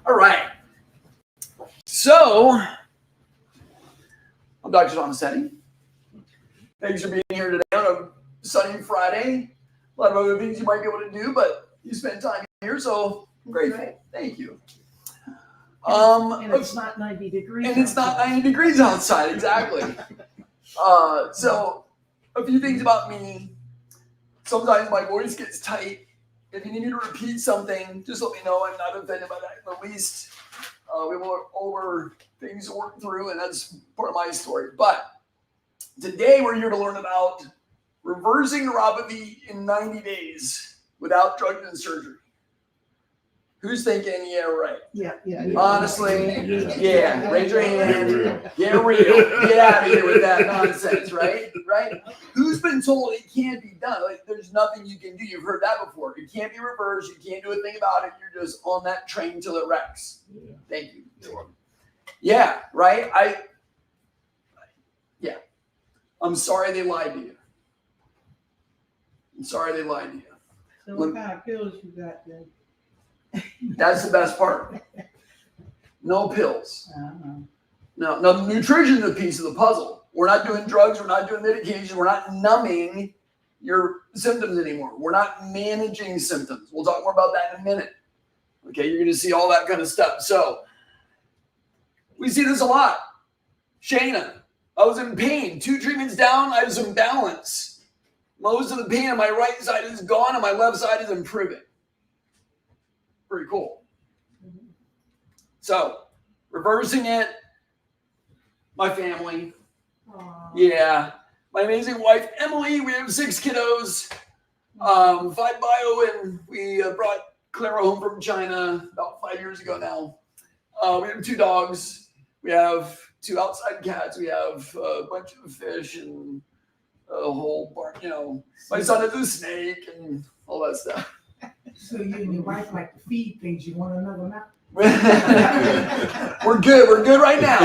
All right. So, I'm Dr. Donasetti. Thanks for being here today on a sunny Friday. A lot of other things you might be able to do, but you spend time here, so I'm grateful. Thank you. And it's not 90 degrees. And it's not 90 degrees outside, exactly. So, a few things about me. Sometimes my voice gets tight. If you need me to repeat something, just let me know. I'm not offended by that in the least. We will over things to work through, and that's part of my story. But today we're here to learn about reversing neuropathy in 90 days without drugs and surgery. Who's thinking, yeah, right? Yeah. Honestly, yeah. Raise your hand. Get real. Get out of here with that nonsense, right? Who's been told it can't be done? Like, there's nothing you can do. You've heard that before. It can't be reversed. You can't do a thing about it. You're just on that train till it wrecks. Yeah. Thank you. Yeah, right? I'm sorry they lied to you. I'm sorry they lied to you. So what kind of pills you got then? That's the best part. No pills. No, nutrition is a piece of the puzzle. We're not doing drugs. We're not doing medication. We're not numbing your symptoms anymore. We're not managing symptoms. We'll talk more about that in a minute. Okay, you're going to see all that kind of stuff. So we see this a lot. Shayna, I was in pain. 2 treatments down, I have some balance. Most of the pain on my right side is gone and my left side is improving. Pretty cool. So, reversing it, my family. Aww. Yeah. My amazing wife, Emily. We have 6 kiddos, 5 bio, and we brought Clara home from China about 5 years ago now. We have 2 dogs. We have 2 outside cats. We have a bunch of fish and a whole barn. My son has a snake and all that stuff. So you and your wife like to feed things. You want another now? We're good. We're good right now.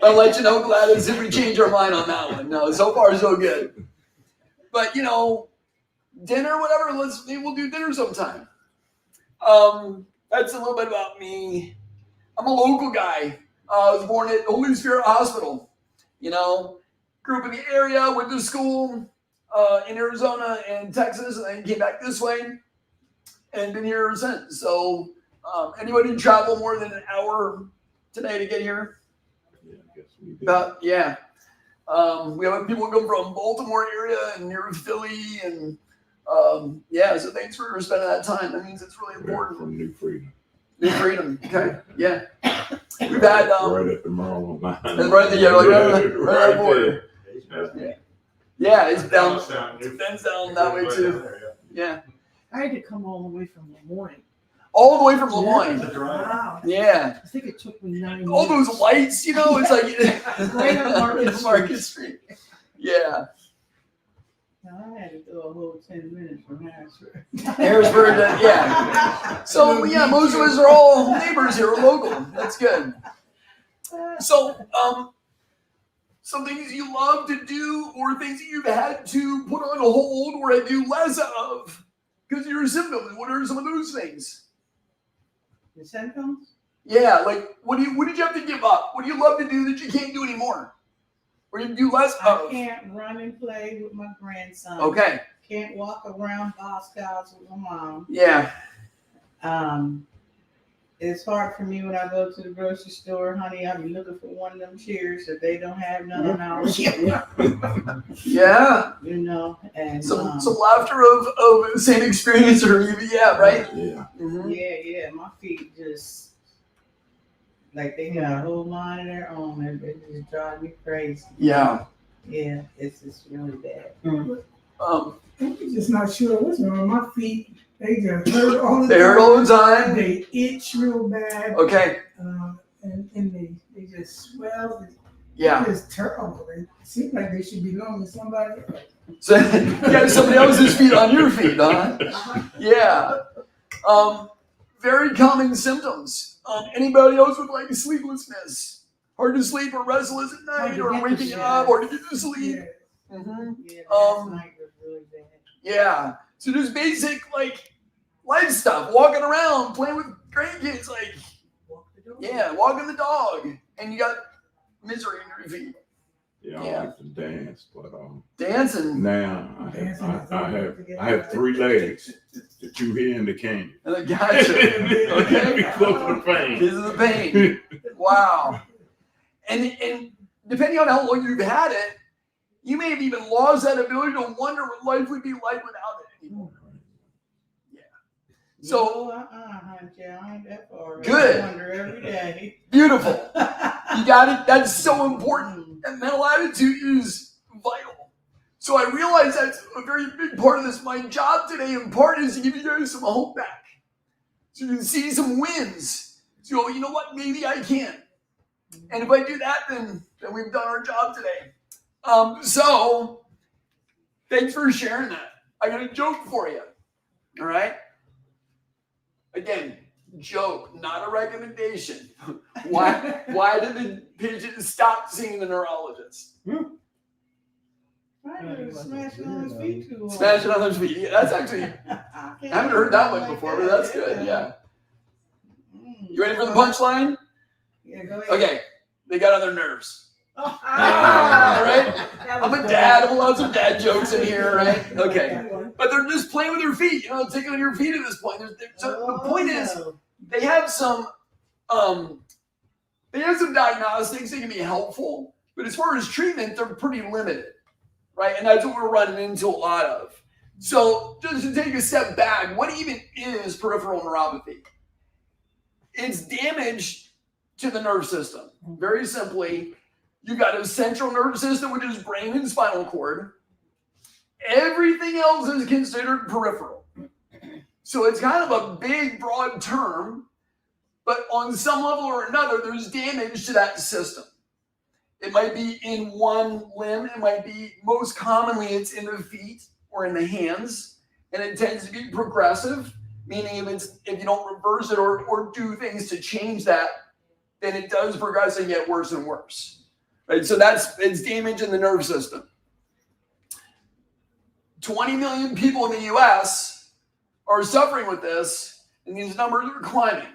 I'll let you know, Gladys, if we change our mind on that one. No, so far so good. But dinner, whatever. We'll do dinner sometime. That's a little bit about me. I'm a local guy. I was born at Holy Spirit Hospital. Grew up in the area, went to school in Arizona and Texas, and then came back this way. And been here ever since. So, anybody travel more than an hour today to get here? Yeah, I guess we do. Yeah. We have people come from Baltimore area and near Philly, and so thanks for spending that time. That means it's really important. From New Freedom. New Freedom. Okay. Yeah. We've had right at the Maryland line. Right there, border. Yeah, it's down. It's down that way too. Yeah. I had to come all the way from Lemoyne. All the way from Lemoyne. Wow. Yeah. I think it took me 9 years. All those lights, it's like Right on Market Street. Yeah. I had to go a whole 10 minutes from Harrisburg. Yeah. So most of us are all neighbors here, we're local. That's good. So, some things you love to do or things that you've had to put on hold or do less of because of your symptoms. What are some of those things? The symptoms? Yeah, like what did you have to give up? What do you love to do that you can't do anymore? Or you do less of? I can't run and play with my grandson. Okay. Can't walk around Boscov's with my mom. Yeah. It's hard for me when I go to the grocery store, honey. I be looking for one of them chairs if they don't have none on ours. Yeah. And some laughter of the same experience, or right? Yeah. Mm-hmm. Yeah. My feet just like they got a whole mind of their own. It just drives me crazy. Yeah. Yeah, it's really bad. I'm just not sure what's wrong. My feet, they just hurt all the time. They hurt all the time. They itch real bad. Okay. And they just swell. Yeah. It's terrible. It seems like they should belong to somebody else. So you got somebody else's feet on your feet, huh? Yeah. Very common symptoms. Anybody else with like sleeplessness, hard to sleep or restless at night, or waking up, or to get to sleep? Yeah. Mm-hmm. Yeah, last night was really bad. Yeah. So there's basic like life stuff, walking around, playing with grandkids, like Yeah, walking the dog, and you got misery in your feet. Yeah, I Yeah. like to dance, but Dancing. now I have 3 legs that you hear in the canyon. And I gotcha. Okay. Because of the pain. This is the pain. Wow. And depending on how long you've had it, you may have even lost that ability to wonder what life would be like without it anymore. Yeah. So honey, I ain't that far. Good. I wonder every day. Beautiful. You got it. That's so important. And mental attitude is vital. So I realize that's a very big part of this. My job today, in part, is to give you guys some hope back. So you can see some wins. So you know what? Maybe I can. And if I do that, then we've done our job today. So thanks for sharing that. I got a joke for you. All right. Again, joke, not a recommendation. Why did the patient stop seeing the neurologist? Smashing on his feet too hard. Smashing on their feet. Yeah, that's actually, I haven't heard that one before, but that's good. Yeah. You ready for the punchline? Yeah, go ahead. Okay. They got on their nerves. All right? I'm a dad. I'm allowed some dad jokes in here, right? Okay. But they're just playing with their feet, tickling your feet at this point. So the point is, they have some diagnostics that can be helpful, but as far as treatment, they're pretty limited, right? And that's what we're running into a lot of. So just to take a step back, what even is peripheral neuropathy? It's damage to the nerve system. Very simply, you got a central nervous system, which is brain and spinal cord. Everything else is considered peripheral. So it's kind of a big, broad term, but on some level or another, there's damage to that system. It might be in one limb. It might be, most commonly, it's in the feet or in the hands, and it tends to be progressive, meaning if you don't reverse it or do things to change that, then it does progress and get worse and worse. Right? So it's damage in the nerve system. 20 million people in the US are suffering with this, and these numbers are climbing.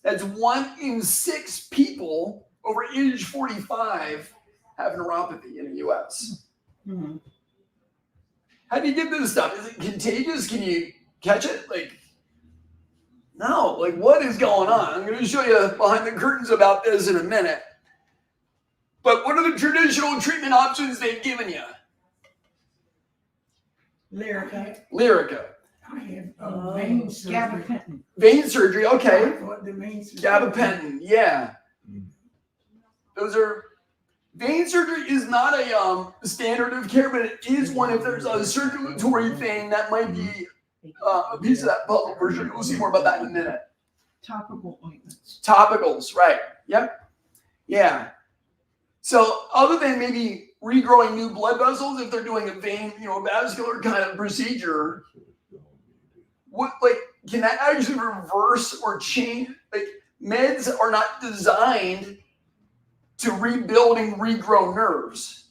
That's 1 in 6 people over age 45 have neuropathy in the US. Mm-hmm. How do you get this stuff? Is it contagious? Can you catch it? No. What is going on? I'm going to show you behind the curtains about this in a minute. But what are the traditional treatment options they've given you? Lyrica. I have vein surgery. Vein surgery, okay. Gabapentin, Gabapentin, yeah. Those are, vein surgery is not a standard of care, but it is one if there's a circulatory thing that might be a piece of that puzzle for sure. We'll see more about that in a minute. Topical ointments. Topicals, right. Yep. Yeah. So other than maybe regrowing new blood vessels, if they're doing a vein, vascular kind of procedure, can that actually reverse or change? Meds are not designed to rebuild and regrow nerves,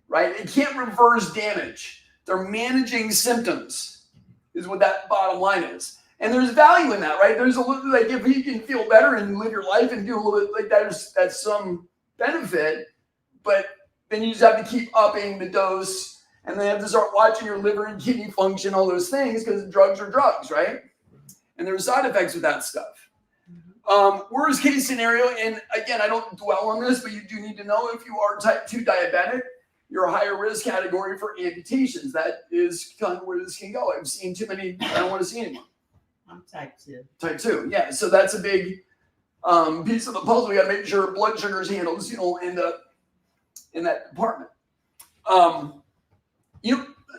right? It can't reverse damage. They're managing symptoms, is what that bottom line is. And there's value in that, right? There's a little, if you can feel better and live your life and do a little bit that's some benefit, but then you just have to keep upping the dose, and then you have to start watching your liver and kidney function, all those things, because drugs are drugs, right? And there's side effects with that stuff. Worst case scenario, and again, I don't dwell on this, but you do need to know if you are type 2 diabetic, you're a higher risk category for amputations. That is kind of where this can go. I've seen too many, I don't want to see anymore. I'm type 2. Type 2, yeah. So that's a big piece of the puzzle. We got to make sure blood sugar is handled, so you don't end up in that department.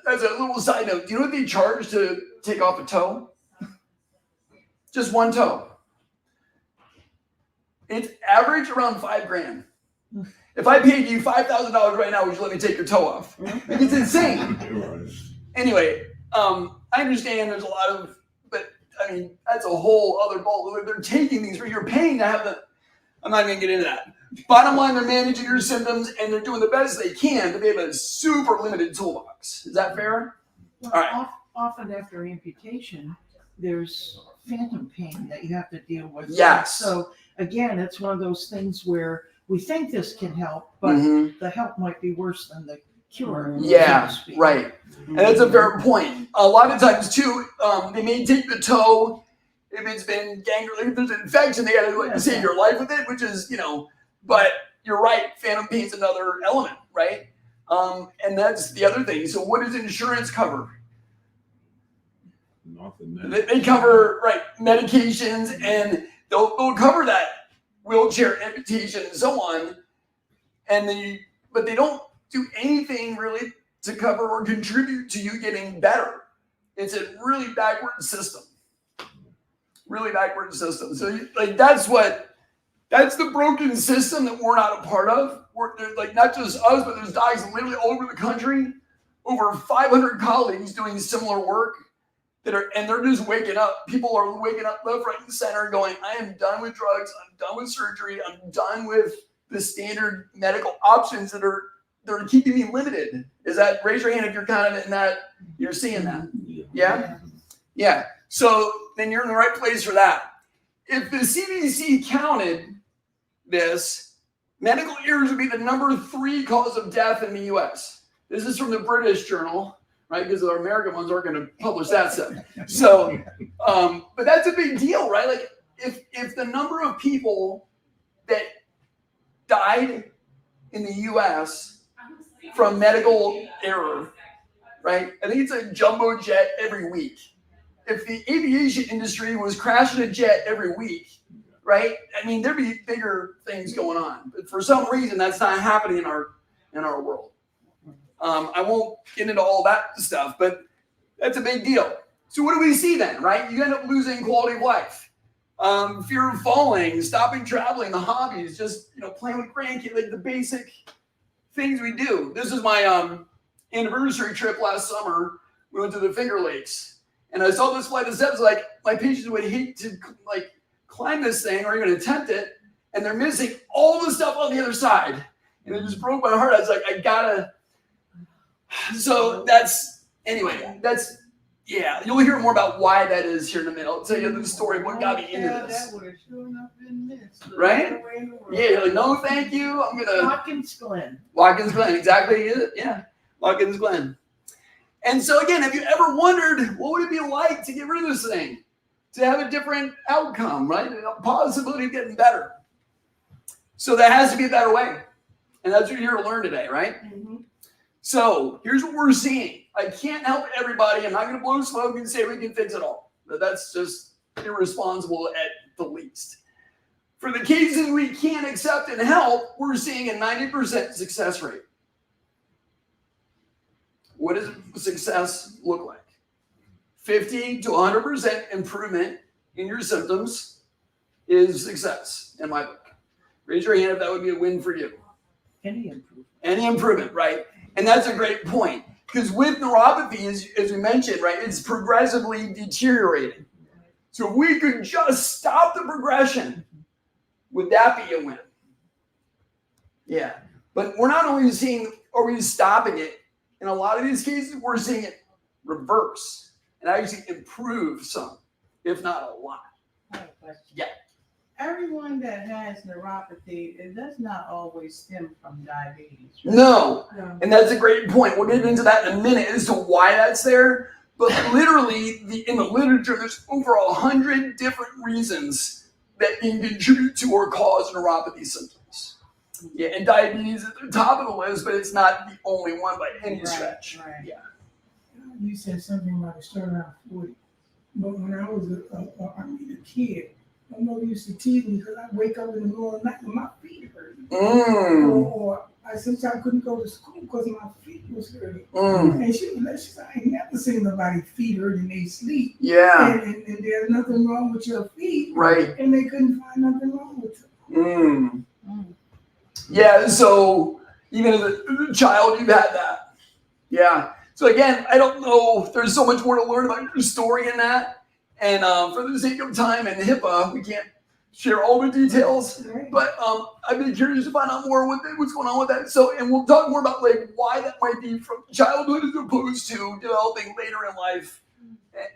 As a little side note, do you know what they charge to take off a toe? Just one toe. It's average around $5,000. If I paid you $5,000 right now, would you let me take your toe off? It's insane. Anyway, I understand there's a lot of, but I mean, that's a whole other ball. They're taking these, you're paying to have I'm not going to get into that. Bottom line, they're managing your symptoms and they're doing the best they can, but they have a super limited toolbox. Is that fair? Well, all right. Often after amputation, there's phantom pain that you have to deal with. Yes. So again, it's one of those things where we think this can help, but Mhm. the help might be worse than the cure. Yeah, so to speak. right. And that's a fair point. A lot of times too, they may take the toe if it's been gangrene, if there's an infection, they gotta like save your life with it, which is, but you're right, phantom pain's another element, right? And that's the other thing. So what does insurance cover? Nothing. They cover, right, medications, and they'll cover that wheelchair amputation and so on. But they don't do anything really to cover or contribute to you getting better. It's a really backward system. Really backward system. So that's the broken system that we're not a part of. We're like not just us, but there's docs literally all over the country, over 500 colleagues doing similar work and they're just waking up. People are waking up left, right, and center going, I am done with drugs, I'm done with surgery, I'm done with the standard medical options that are keeping me limited. Raise your hand if you're kind of in that, you're seeing that. Yeah? Yeah. So then you're in the right place for that. If the CDC counted this, medical errors would be the number 3 cause of death in the US. This is from the British Journal, right? Because our American ones aren't going to publish that stuff. So, but that's a big deal, right? Like if the number of people that died in the US from medical error, right? I think it's a jumbo jet every week. If the aviation industry was crashing a jet every week, right? I mean, there'd be bigger things going on. But for some reason, that's not happening in our world. I won't get into all that stuff, but that's a big deal. So what do we see then, right? You end up losing quality of life. Fear of falling, stopping traveling, the hobbies, just playing with grandkids, like the basic things we do. This is my anniversary trip last summer. We went to the Finger Lakes, and I saw this flight of steps. Like my patients would hate to climb this thing or even attempt it, and they're missing all the stuff on the other side, and it just broke my heart. I was like, I gotta. So yeah. You'll hear more about why that is here in a minute. I'll tell you the story of what got me into this. That would have sure enough been missed. Right? Yeah, you're like, no, thank you. I'm gonna Watkins Glen, exactly. Yeah, Watkins Glen. And so again, have you ever wondered what would it be like to get rid of this thing, to have a different outcome, right? A possibility of getting better. So there has to be a better way, and that's what you're here to learn today, right? Mm-hmm. So here's what we're seeing. I can't help everybody. I'm not going to blow smoke and say we can fix it all. That's just irresponsible at the least. For the cases we can't accept and help, we're seeing a 90% success rate. What does success look like? 50 to 100% improvement in your symptoms is success in my book. Raise your hand if that would be a win for you. any improvement. Any improvement, right? And that's a great point. Because with neuropathy, as we mentioned, right, it's progressively deteriorating. So if we could just stop the progression, would that be a win? Yeah. But we're not only are we stopping it, in a lot of these cases, we're seeing it reverse and actually improve some, if not a lot. I have a question. Yeah. Everyone that has neuropathy, it does not always stem from diabetes. Right? No. No. And that's a great point. We'll get into that in a minute as to why that's there. But literally, in the literature, there's over 100 different reasons that can contribute to or cause neuropathy symptoms. Yeah, and diabetes is at the top of the list, but it's not the only one by any stretch. Right. Yeah. You said something about it starting out 40. But when I was a kid, my mother used to tease me because I'd wake up in the middle of the night and my feet hurt. Or I sometimes couldn't go to school because my feet was hurting. And she said, I ain't never seen nobody feet hurt in their sleep. Yeah. And there's nothing wrong with your feet. Right. And they couldn't find nothing wrong with them. Yeah, so even as a child, you've had that. Yeah. So again, I don't know. There's so much more to learn about your story in that. And for the sake of time and HIPAA, we can't share all the details. Right. But I've been curious to find out more what's going on with that. So, and we'll talk more about like why that might be from childhood as opposed to developing later in life.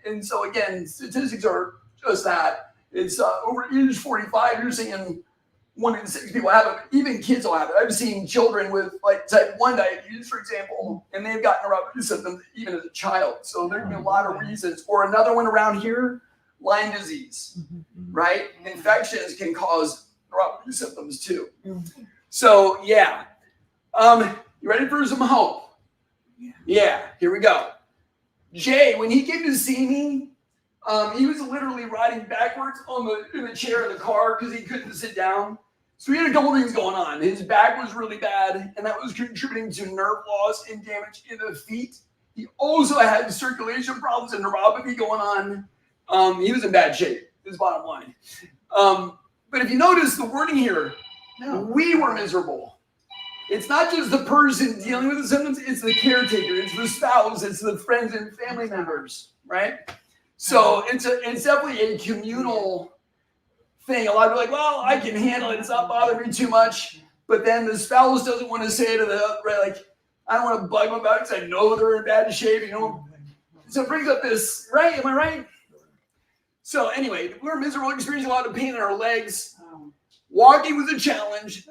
And so again, statistics are just that. It's over age 45, you're seeing 1 in 6 people have it. Even kids will have it. I've seen children with like type 1 diabetes, for example, and they've got neuropathy symptoms even as a child. So there can be a lot of reasons. Or another one around here, Lyme disease, right? Infections can cause neuropathy symptoms too. So yeah. You ready for some hope? Yeah, here we go. Jay, when he came to see me, he was literally riding backwards in the chair in the car because he couldn't sit down. So he had a couple things going on. His back was really bad, and that was contributing to nerve loss and damage in the feet. He also had circulation problems and neuropathy going on. He was in bad shape, is bottom line. But if you notice the wording here, we were miserable. It's not just the person dealing with the symptoms, it's the caretaker, it's the spouse, it's the friends and family members, right? So it's definitely a communal thing. A lot of people are like, well, I can handle it, it's not bothering me too much. But then the spouse doesn't want to say to the right, like, I don't want to bug them about it because I know they're in bad shape, you know. So it brings up this, right? Am I right? So anyway, we were miserable, experiencing a lot of pain in our legs. Walking was a challenge.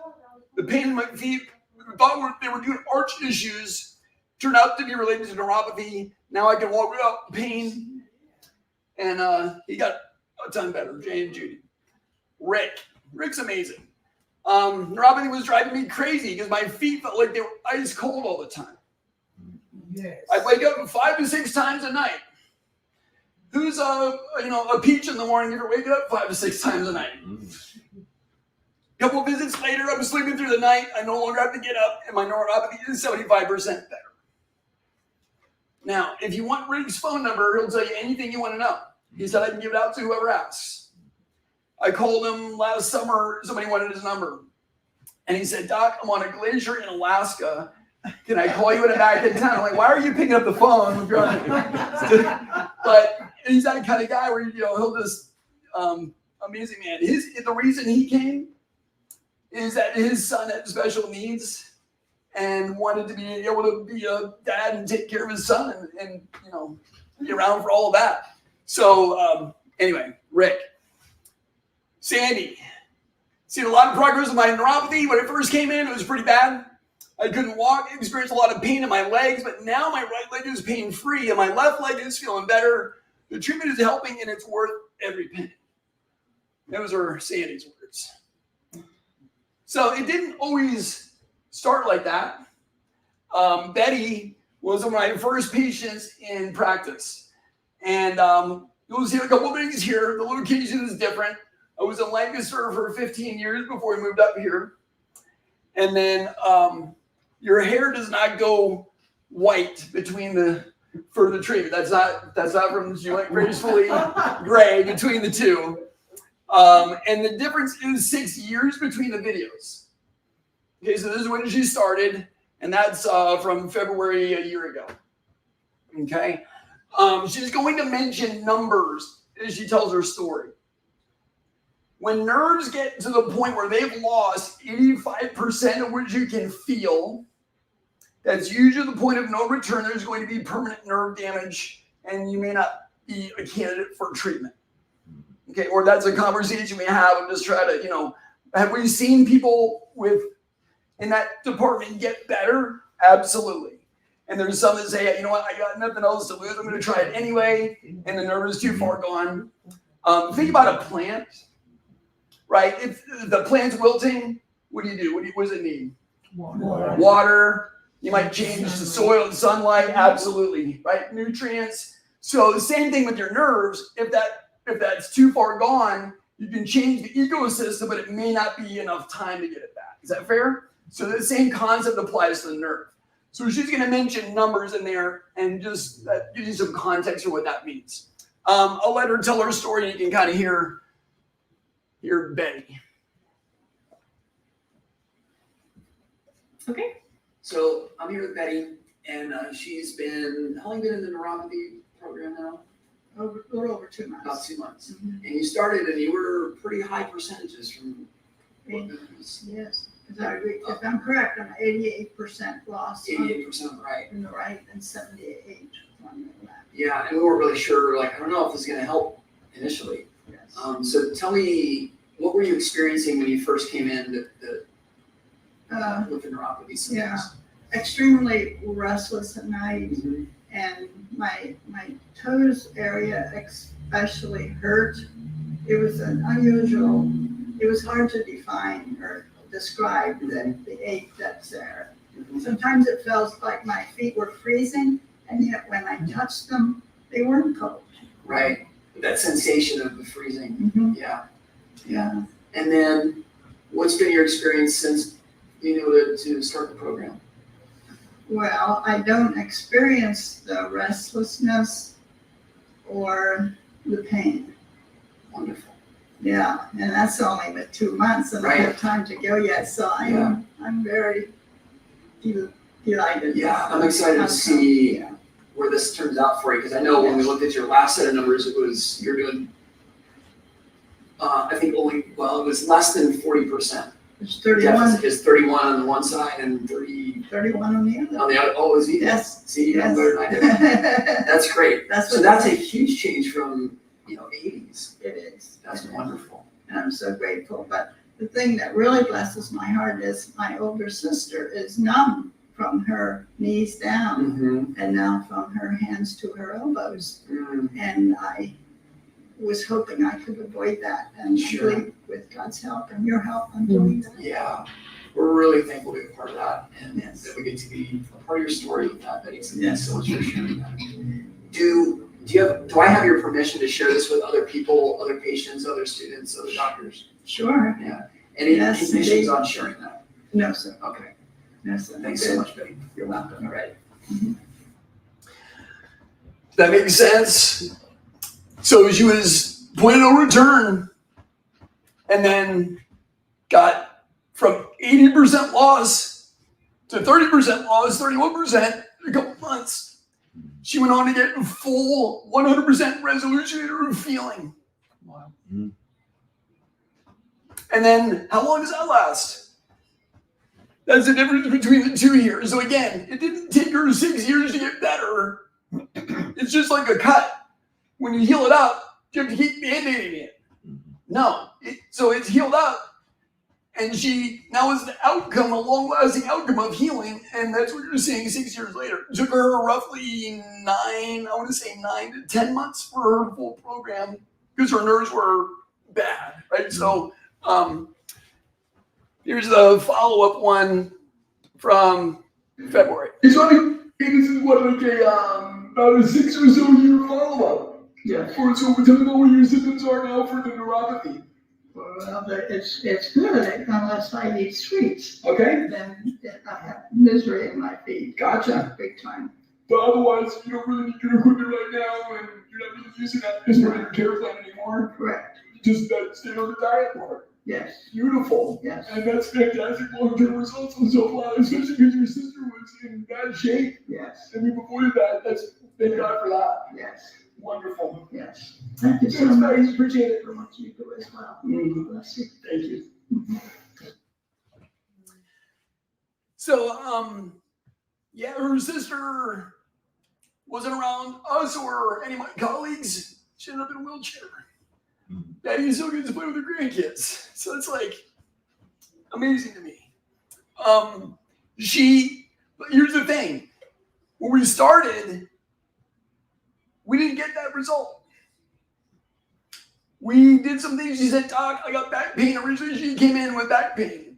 The pain in my feet, we thought they were due to arch issues, turned out to be related to neuropathy. Now I can walk without pain. And he got a ton better, Jay and Judy. Rick's amazing. Neuropathy was driving me crazy because my feet felt like they were ice cold all the time. Yes. I'd wake up 5 to 6 times a night. Who's a peach in the morning if you're waking up 5 to 6 times a night? A couple of visits later, I'm sleeping through the night. I no longer have to get up, and my neuropathy is 75% better. Now, if you want Rick's phone number, he'll tell you anything you want to know. He said I can give it out to whoever asks. I called him last summer. Somebody wanted his number. And he said, Doc, I'm on a glacier in Alaska. Can I call you when I'm back in town? I'm like, why are you picking up the phone? But he's that kind of guy where, he'll just, amazing man. The reason he came is that his son had special needs and wanted to be able to be a dad and take care of his son and be around for all of that. So anyway, Rick. Sandy. Seen a lot of progress with my neuropathy. When it first came in, it was pretty bad. I couldn't walk, experienced a lot of pain in my legs, but now my right leg is pain-free and my left leg is feeling better. The treatment is helping and it's worth every penny. Those are Sandy's words. So it didn't always start like that. Betty was one of my first patients in practice. And you'll see a couple of things here. The location is different. I was in Lancaster for 15 years before we moved up here. And then your hair does not go white for the treatment. That's not from, you went gracefully gray between the two. And the difference is 6 years between the videos. Okay, so this is when she started, and that's from February a year ago. Okay, she's going to mention numbers as she tells her story. When nerves get to the point where they've lost 85% of what you can feel, that's usually the point of no return. There's going to be permanent nerve damage, and you may not be a candidate for treatment. Okay, or that's a conversation we have and just try to, have we seen people in that department get better? Absolutely. And there's some that say, you know what, I got nothing else to lose. I'm going to try it anyway, and the nerve is too far gone. Think about a plant, right? If the plant's wilting, what do? What does it need? Water. You might change the soil and sunlight. Absolutely, right? Nutrients. So the same thing with your nerves. If that's too far gone, you can change the ecosystem, but it may not be enough time to get it back. Is that fair? So the same concept applies to the nerve. So she's going to mention numbers in there and just give you some context for what that means. I'll let her tell her story and you can kind of hear Betty. Okay. So I'm here with Betty, and she's been, how long have you been in the neuropathy program now? A little over 2 months. About 2 months. Mm-hmm. And you started and you were pretty high percentages from what Yes. If I'm correct, I'm 88% loss 88% right. on the right and 78 on the left. Yeah, and we weren't really sure, I don't know if this is going to help initially. Yes. So tell me, what were you experiencing when you first came in with the neuropathy symptoms? Yeah. Extremely restless at night, Mhm. and my toes area especially hurt. It was an unusual, it was hard to define or describe the ache that's there. Sometimes it felt like my feet were freezing, and yet when I touched them, they weren't cold. Right. That sensation of the freezing. Mm-hmm. Yeah. Yeah. And then, what's been your experience since being able to start the program? Well, I don't experience the restlessness or the pain. Wonderful. Yeah, and that's only with 2 months, and I have time to go yet. So I'm very delighted. Yeah, I'm excited to see where this turns out for you, because I know when we looked at your last set of numbers, you're doing, I think it was less than 40%. It's 31. It's 31 on the one side and 31 on the other. on the other. Oh, is he? Yes. See, you know better than I do. That's great. That's So that's a huge change from 80s. It is. That's wonderful. And I'm so grateful. But the thing that really blesses my heart is my older sister is numb from her knees down, Mm-hmm. and now from her hands to her elbows. Mm. And I was hoping I could avoid that. And Sure. I believe with God's help and your help, I'm doing that. Yeah, we're really thankful to be a part of that, and Yes. that we get to be a part of your story with that, Betty. So Yes. thanks so much for sharing that. Do I have your permission to share this with other people, other patients, other students, other doctors? Sure. Any Yes, conditions indeed. on sharing that? No, sir. Okay, No, sir. thanks so much, Betty. You're welcome. All right. Mhm. That makes sense. So she was pointed no return, and then got from 80% loss to 30% loss, 31% in a couple months. She went on to get full 100% resolution in her feeling. Wow. Mhm. And then how long does that last? That's the difference between the 2 years. So again, it didn't take her 6 years to get better. It's just like a cut. When you heal it up, you have to keep band-aiding it. No, so it's healed up. And she now is the outcome, a long-lasting outcome of healing, and that's what you're seeing 6 years later. It took her roughly 9 to 10 months for her full program, because her nerves were bad, right? So here's the follow-up one from February. This is what about a 6 or so year follow-up. Yeah. So tell me what your symptoms are now for the neuropathy. Well, it's good unless I eat sweets. Okay. Then I have misery in my feet. Gotcha. Big time. But otherwise, you don't really need your equipment right now, and you're not really using that as part of your care plan anymore. Correct. Just stay on the diet part. Yes. Beautiful. Yes. And that's fantastic long-term results. I'm so glad, especially because your sister was in bad shape. Yes. And we've avoided that. Thank God for that. Yes. Wonderful. Yes. Thank you so Thanks, much. Betty. Appreciate it. For what you do as well. Mhm. Bless you. Thank you. So, her sister wasn't around us or any of my colleagues. She ended up in a wheelchair. Daddy still gets to play with her grandkids. So it's like amazing to me. But here's the thing. When we started, we didn't get that result. We did some things. She said, Doc, I got back pain. Originally, she came in with back pain.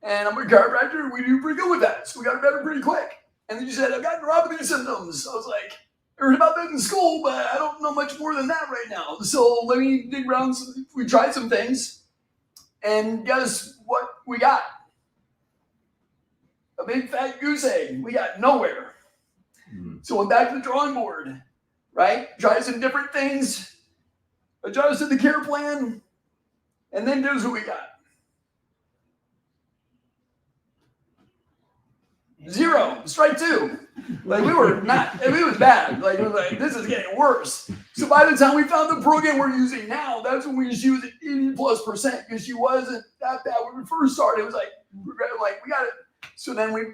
And I'm a chiropractor, and we do pretty good with that. So we got it better pretty quick. And then she said, I've got neuropathy symptoms. I was like, I heard about that in school, but I don't know much more than that right now. So let me dig around. We tried some things. And guess what we got? A big fat goose egg. We got nowhere. So went back to the drawing board, right? Tried some different things, adjusted the care plan, and then here's what we got. 0, strike 2. Like we were not, it was bad. Like it was like, this is getting worse. So by the time we found the program we're using now, that's when she was at 80+%, because she wasn't that bad when we first started. It was like, we got it. So then we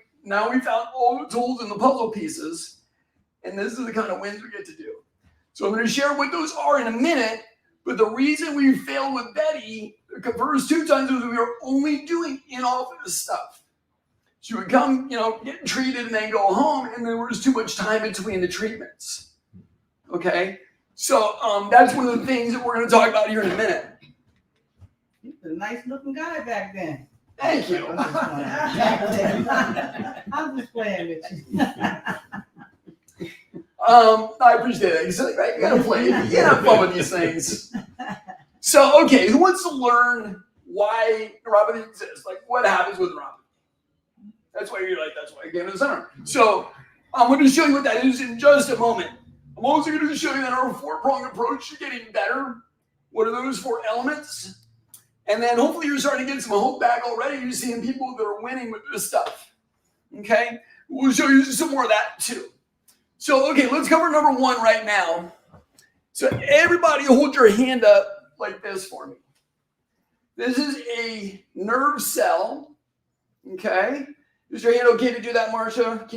found all the tools and the puzzle pieces, and this is the kind of wins we get to do. So I'm going to share what those are in a minute, But the reason we failed with Betty the first 2 times was we were only doing in-office stuff. She would come, get treated and then go home, and there was too much time between the treatments. Okay? So that's one of the things that we're going to talk about here in a minute. He was a nice looking guy back then. Thank you. I'm just playing with you. I appreciate it. Right? You gotta play. You gotta have fun with these things. So, okay, who wants to learn why neuropathy exists? Like, what happens with neuropathy? That's why I came to the center. So, I'm going to show you what that is in just a moment. I'm also going to show you that our 4-pronged approach to getting better. What are those 4 elements? And then hopefully you're starting to get some hope back already. You're seeing people that are winning with this stuff. Okay? We'll show you some more of that too. So, okay, let's cover number 1 right now. So everybody hold your hand up like this for me. This is a nerve cell. Okay? Is your hand okay to do that, Marcia?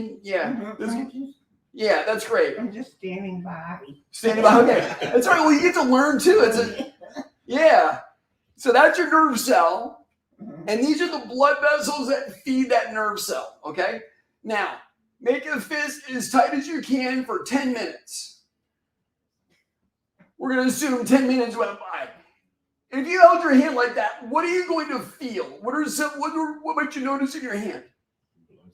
Yeah, that's great. I'm just standing by. Standing by, okay. That's right. Well, you get to learn too. Yeah. So that's your nerve cell. And these are the blood vessels that feed that nerve cell. Okay? Now, make a fist as tight as you can for 10 minutes. We're going to assume 10 minutes went by. If you held your hand like that, what are you going to feel? What might you notice in your hand?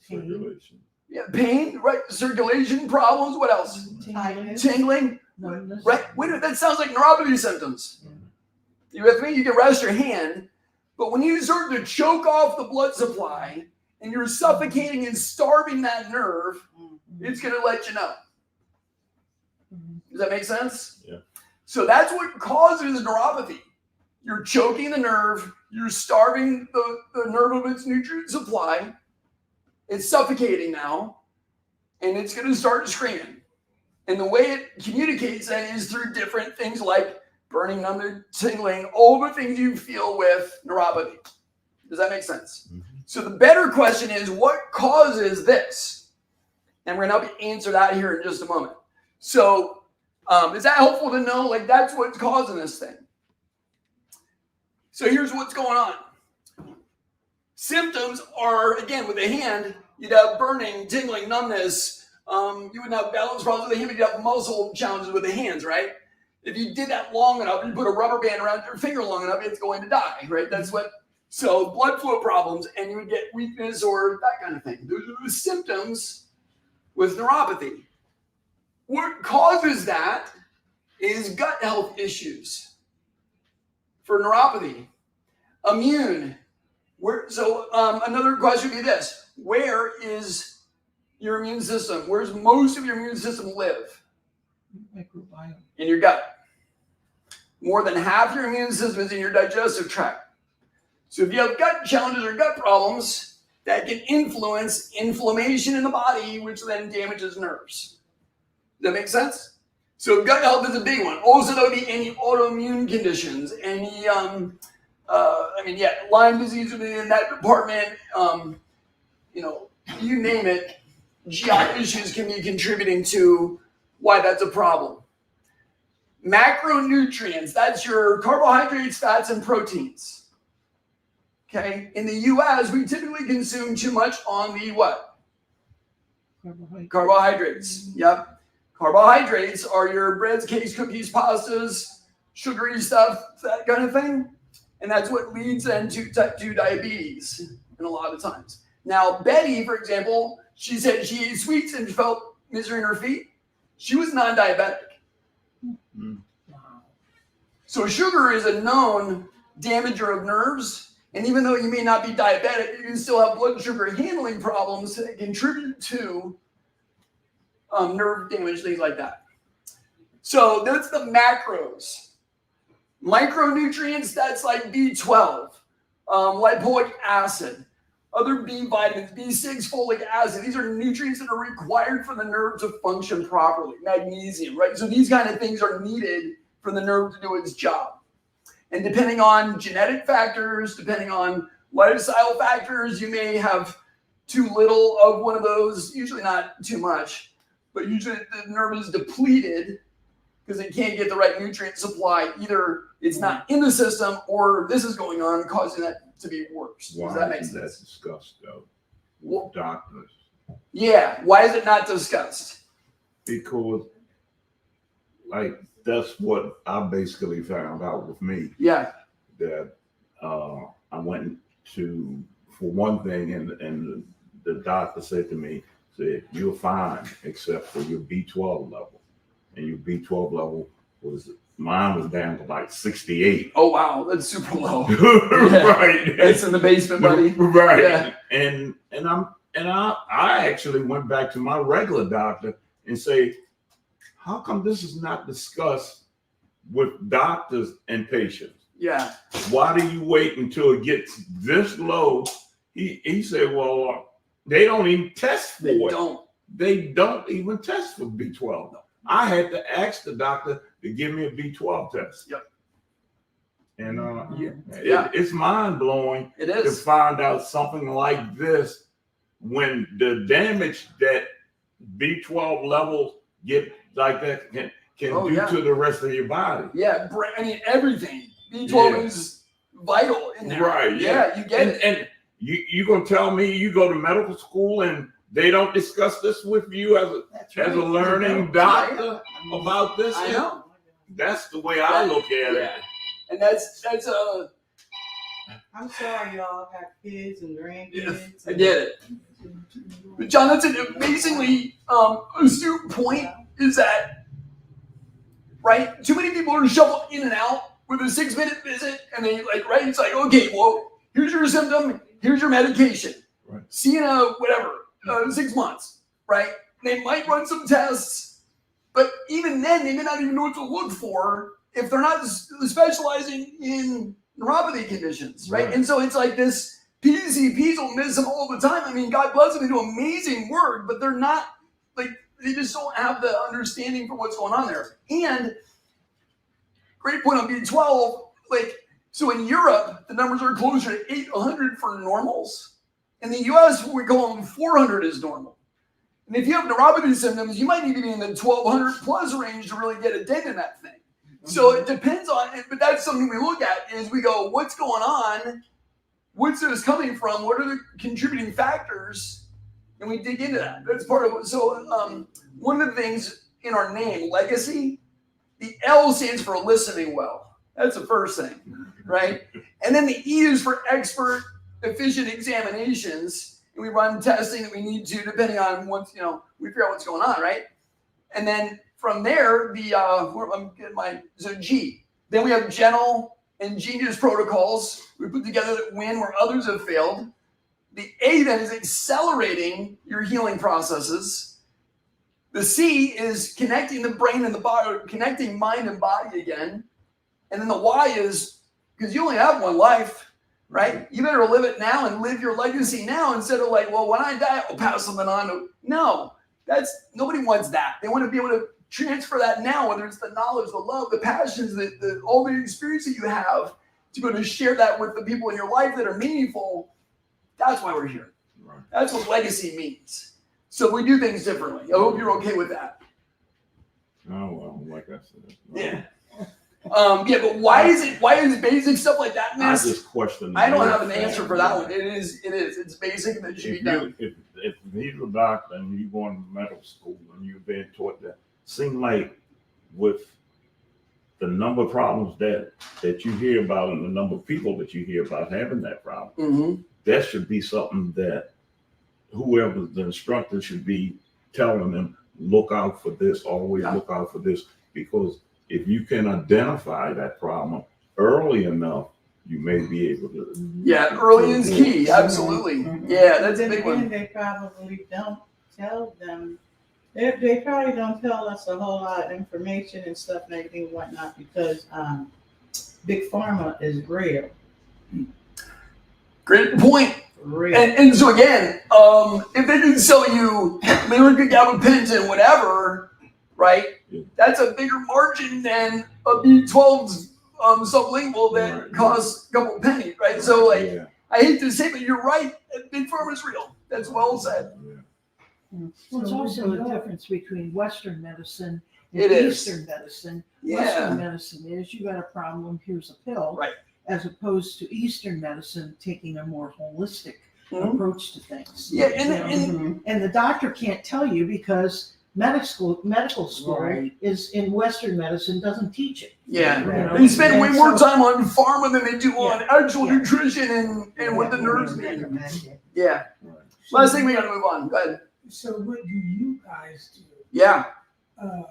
Circulation. Yeah, pain, right? Circulation problems. What else? Tingling. Right? Wait, that sounds like neuropathy symptoms. You with me? You can rest your hand, but when you start to choke off the blood supply and you're suffocating and starving that nerve, it's going to let you know. Does that make sense? Yeah. So that's what causes neuropathy. You're choking the nerve, you're starving the nerve of its nutrient supply, it's suffocating now, and it's going to start screaming. And the way it communicates then is through different things like burning, numbing, tingling, all the things you feel with neuropathy. Does that make sense? Mm-hmm. So the better question is, what causes this? And we're going to help you answer that here in just a moment. So is that helpful to know? Like, that's what's causing this thing. So here's what's going on. Symptoms are, again, with the hand, you'd have burning, tingling, numbness. You wouldn't have balance problems with the hand, but you'd have muscle challenges with the hands, right? If you did that long enough, you put a rubber band around your finger long enough, it's going to die, right? That's what, so blood flow problems, and you would get weakness or that kind of thing. Those are the symptoms with neuropathy. What causes that is gut health issues for neuropathy. Immune. Another question would be this. Where is your immune system? Where's most of your immune system live? Microbiome. In your gut. More than half your immune system is in your digestive tract. So if you have gut challenges or gut problems, that can influence inflammation in the body, which then damages nerves. Does that make sense? So gut health is a big one. Also, there would be any autoimmune conditions, any Lyme disease would be in that department. You name it. GI issues can be contributing to why that's a problem. Macronutrients, that's your carbohydrates, fats, and proteins. Okay? In the U.S., we typically consume too much on the what? Carbohydrates. Yep. Carbohydrates are your breads, cakes, cookies, pastas, sugary stuff, that kind of thing. And that's what leads into type 2 diabetes in a lot of times. Now, Betty, for example, she said she ate sweets and felt misery in her feet. She was non-diabetic. Wow. So sugar is a known damager of nerves. And even though you may not be diabetic, you can still have blood sugar handling problems that contribute to nerve damage, things like that. So that's the macros. Micronutrients, that's like B12, lipoic acid, other B vitamins, B6, folic acid. These are nutrients that are required for the nerve to function properly. Magnesium, right? So these kind of things are needed for the nerve to do its job. And depending on genetic factors, depending on lifestyle factors, you may have too little of one of those, usually not too much, but usually the nerve is depleted because they can't get the right nutrient supply. Either it's not in the system or this is going on, causing that to be worse. Does Why that make isn't sense? that discussed though Well- with doctors? Yeah. Why is it not discussed? Because like that's what I basically found out with me, Yeah. that I went to, for one thing, and the doctor said to me, said, you're fine except for your B12 level. And your B12 level mine was down to like 68. Oh wow, that's super low. Right. That's in the basement, buddy. Right. Yeah. And I actually went back to my regular doctor and say, how come this is not discussed with doctors and patients? Yeah. Why do you wait until it gets this low? He said, well, they don't even test for They it. don't. They don't even test for B12. I had to ask the doctor to give me a B12 test. Yep. And Yeah. it's mind blowing It to is. find out something like this when the damage that B12 levels get like that can Oh, do yeah. to the rest of your body. Yeah. I mean, everything. B12 Yeah. is vital in there. Right, Yeah. You get it. And you gonna tell me you go to medical school and they don't discuss this with you That's as a right. learning doctor about this? I know. That's the way I look at it. Yeah. And that's I'm sorry y'all have kids and grandkids. I get it. But John, that's an amazingly astute point. Is that right? Too many people are shuffled in and out with a 6-minute visit, and they right. It's like, okay, well, here's your symptom, here's your medication. Right. See you in 6 months, right? They might run some tests, but even then, they may not even know what to look for if they're not specializing in neuropathy conditions, right? Right. And so it's like this PCPs will miss them all the time. I mean, God bless them, they do amazing work, but they're not they just don't have the understanding for what's going on there. And great point on B12, so in Europe, the numbers are closer to 800 for normals. In the US, we call them 400 is normal. And if you have neuropathy symptoms, you might need to be in the 1200 plus range to really get a dent in that thing. So it depends on it, but that's something we look at is we go, what's going on? What's this coming from? What are the contributing factors? And we dig into that. That's part of it. So one of the things in our name, legacy, the L stands for listening well. That's the first thing, right? And then the E is for expert, efficient examinations. And we run testing that we need to, depending on once, we figure out what's going on, right? And then from there, so G. Then we have gentle and genius protocols we put together that win where others have failed. The A then is accelerating your healing processes. The C is connecting the brain and the body, connecting mind and body again. And then the Y is, because you only have one life, right? You better live it now and live your legacy now instead of well, when I die, I'll pass something on to. No, nobody wants that. They want to be able to transfer that now, whether it's the knowledge, the love, the passions, all the experience that you have, to be able to share that with the people in your life that are meaningful. That's why we're here. Right. That's what legacy means. So we do things differently. I hope you're okay with that. Oh well, like I said. Yeah. But why is basic stuff like that I missed? just question. I don't have an answer for that one. It is. It's basic and it should be done. If you're a doctor and you're going to medical school and you've been taught that, seem like with the number of problems that you hear about and the number of people that you hear about having that problem, Mm-hmm. that should be something that whoever the instructor should be telling them, look out for this, always look out for this, because if you can identify that problem early enough, you may be able to. Yeah, early is key. Absolutely. Yeah, that's a Then big again, one. they probably don't tell them. They probably don't tell us a whole lot of information and stuff and everything and whatnot because big pharma is real. Great point. Real. And so again, if they can sell you lyric gabapentin, whatever, right? Yeah. That's a bigger margin than a B12 sublingual that Right. costs a couple pennies, right? So Yeah. I hate to say, but you're right. Big pharma is real. That's well said. Yeah. Well, it's also a difference between Western medicine in It is. Eastern medicine. Yeah. Western medicine is you got a problem, here's a pill. Right. As opposed to Eastern medicine taking a more holistic Mhm. approach to things. Yeah, You know? and And the doctor can't tell you because medical school Right. is in Western medicine doesn't teach it. yeah, You know? they spend way And more so- time on pharma than they do on actual Yeah. nutrition and what the nerves need. Recommended. Yeah. Right. Last thing we got to move on. Go ahead. So what do you guys do Yeah.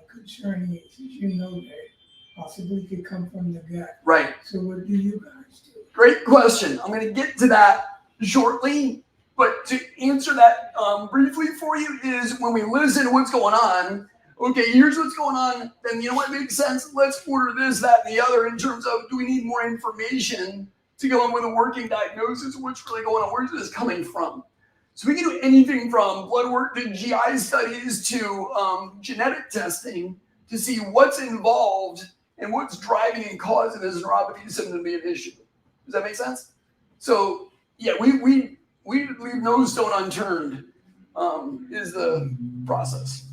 concerning it? Since you know that possibly could come from the gut. Right. So what do you guys do? Great question. I'm going to get to that shortly, but to answer that briefly for you is when we listen to what's going on. Okay, here's what's going on. Then you know what makes sense? Let's order this, that, and the other in terms of do we need more information to go in with a working diagnosis? What's really going on? Where's this coming from? So we can do anything from blood work to GI studies to genetic testing to see what's involved and what's driving and causing this neuropathy symptom to be an issue. Does that make sense? So yeah, we leave no stone unturned is the process.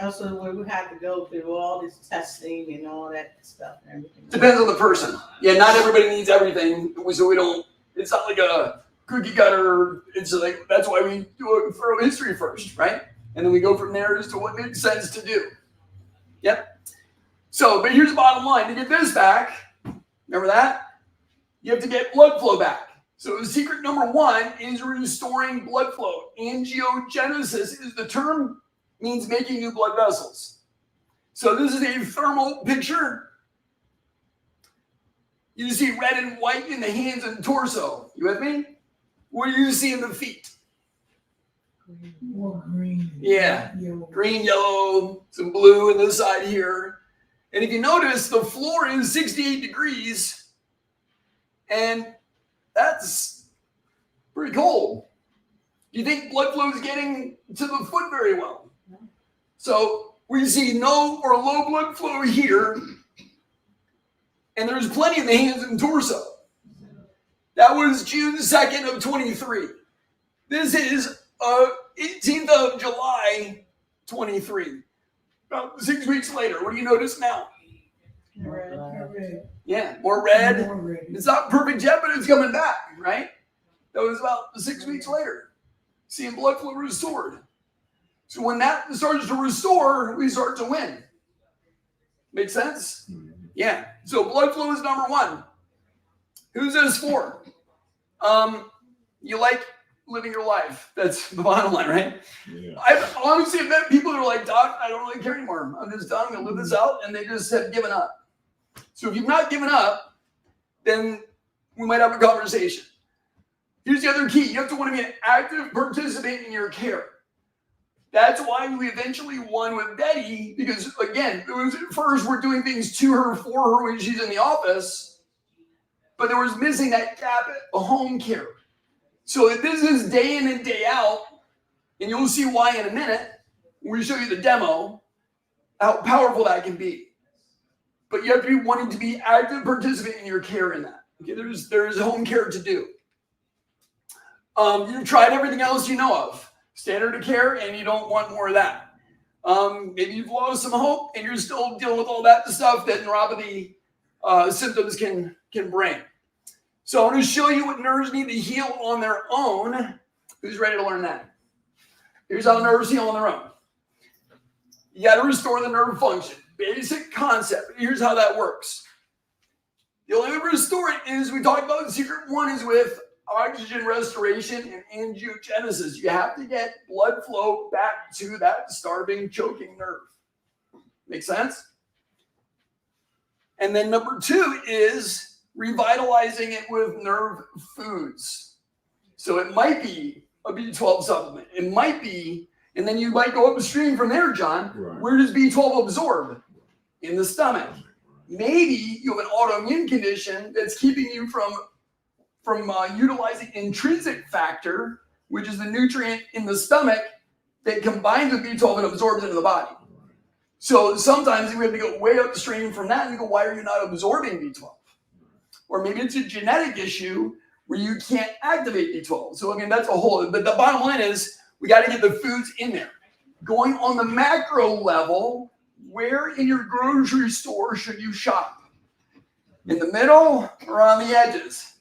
Also, we would have to go through all this testing and all that stuff and everything. Depends on the person. Yeah, not everybody needs everything, so we don't. It's not like a cookie cutter. It's like that's why we do a thorough history first, right? And then we go from there as to what makes sense to do. Yep. So, but here's the bottom line: to get this back, remember that you have to get blood flow back. So, secret number one is restoring blood flow. Angiogenesis is the term. Means making new blood vessels. So this is a thermal picture. You see red and white in the hands and torso. You with me? What do you see in the feet? More green. Yeah. Yellow. Green, yellow, some blue in this side here. And if you notice, the floor is 68 degrees. And that's pretty cold. Do you think blood flow is getting to the foot very well? So we see no or low blood flow here, and there's plenty in the hands and torso. That was June 2nd of 23. This is 18th of July 23. About 6 weeks later, what do you notice now? Red. Yeah, more red. More red. It's not perfect yet, but it's coming back, right? That was about 6 weeks later. Seeing blood flow restored. So when that starts to restore, we start to win. Make sense? Yeah. So blood flow is number one. Who's this for? You like living your life. That's the bottom line, right? Yeah. I've honestly met people who are like, Doc, I don't really care anymore. I'm just done. I'm going to live this out. And they just have given up. So if you've not given up, then we might have a conversation. Here's the other key. You have to want to be an active participant in your care. That's why we eventually won with Betty, because again, it was at first we're doing things to her, for her when she's in the office, but there was missing that gap at home care. So if this is day in and day out, and you'll see why in a minute, when we show you the demo, how powerful that can be. But you have to be wanting to be active participant in your care in that. Okay, there's home care to do. You've tried everything else you know of. Standard of care, and you don't want more of that. Maybe you've lost some hope, and you're still dealing with all that stuff that neuropathy symptoms can bring. So I'm going to show you what nerves need to heal on their own. Who's ready to learn that? Here's how nerves heal on their own. You got to restore the nerve function. Basic concept. Here's how that works. The only way to restore it is, we talked about, the secret one is with oxygen restoration and angiogenesis. You have to get blood flow back to that starving, choking nerve. Make sense? And then number two is revitalizing it with nerve foods. So it might be a B12 supplement. It might be, and then you might go upstream from there, John. Right. Where does B12 absorb? In the stomach. Maybe you have an autoimmune condition that's keeping you from utilizing intrinsic factor, which is the nutrient in the stomach that combines with B12 and absorbs into the body. So sometimes we have to go way upstream from that and go, why are you not absorbing B12? Or maybe it's a genetic issue where you can't activate B12. So, I mean, that's a whole, but the bottom line is we got to get the foods in there. Going on the macro level, where in your grocery store should you shop? In the middle or on the edges?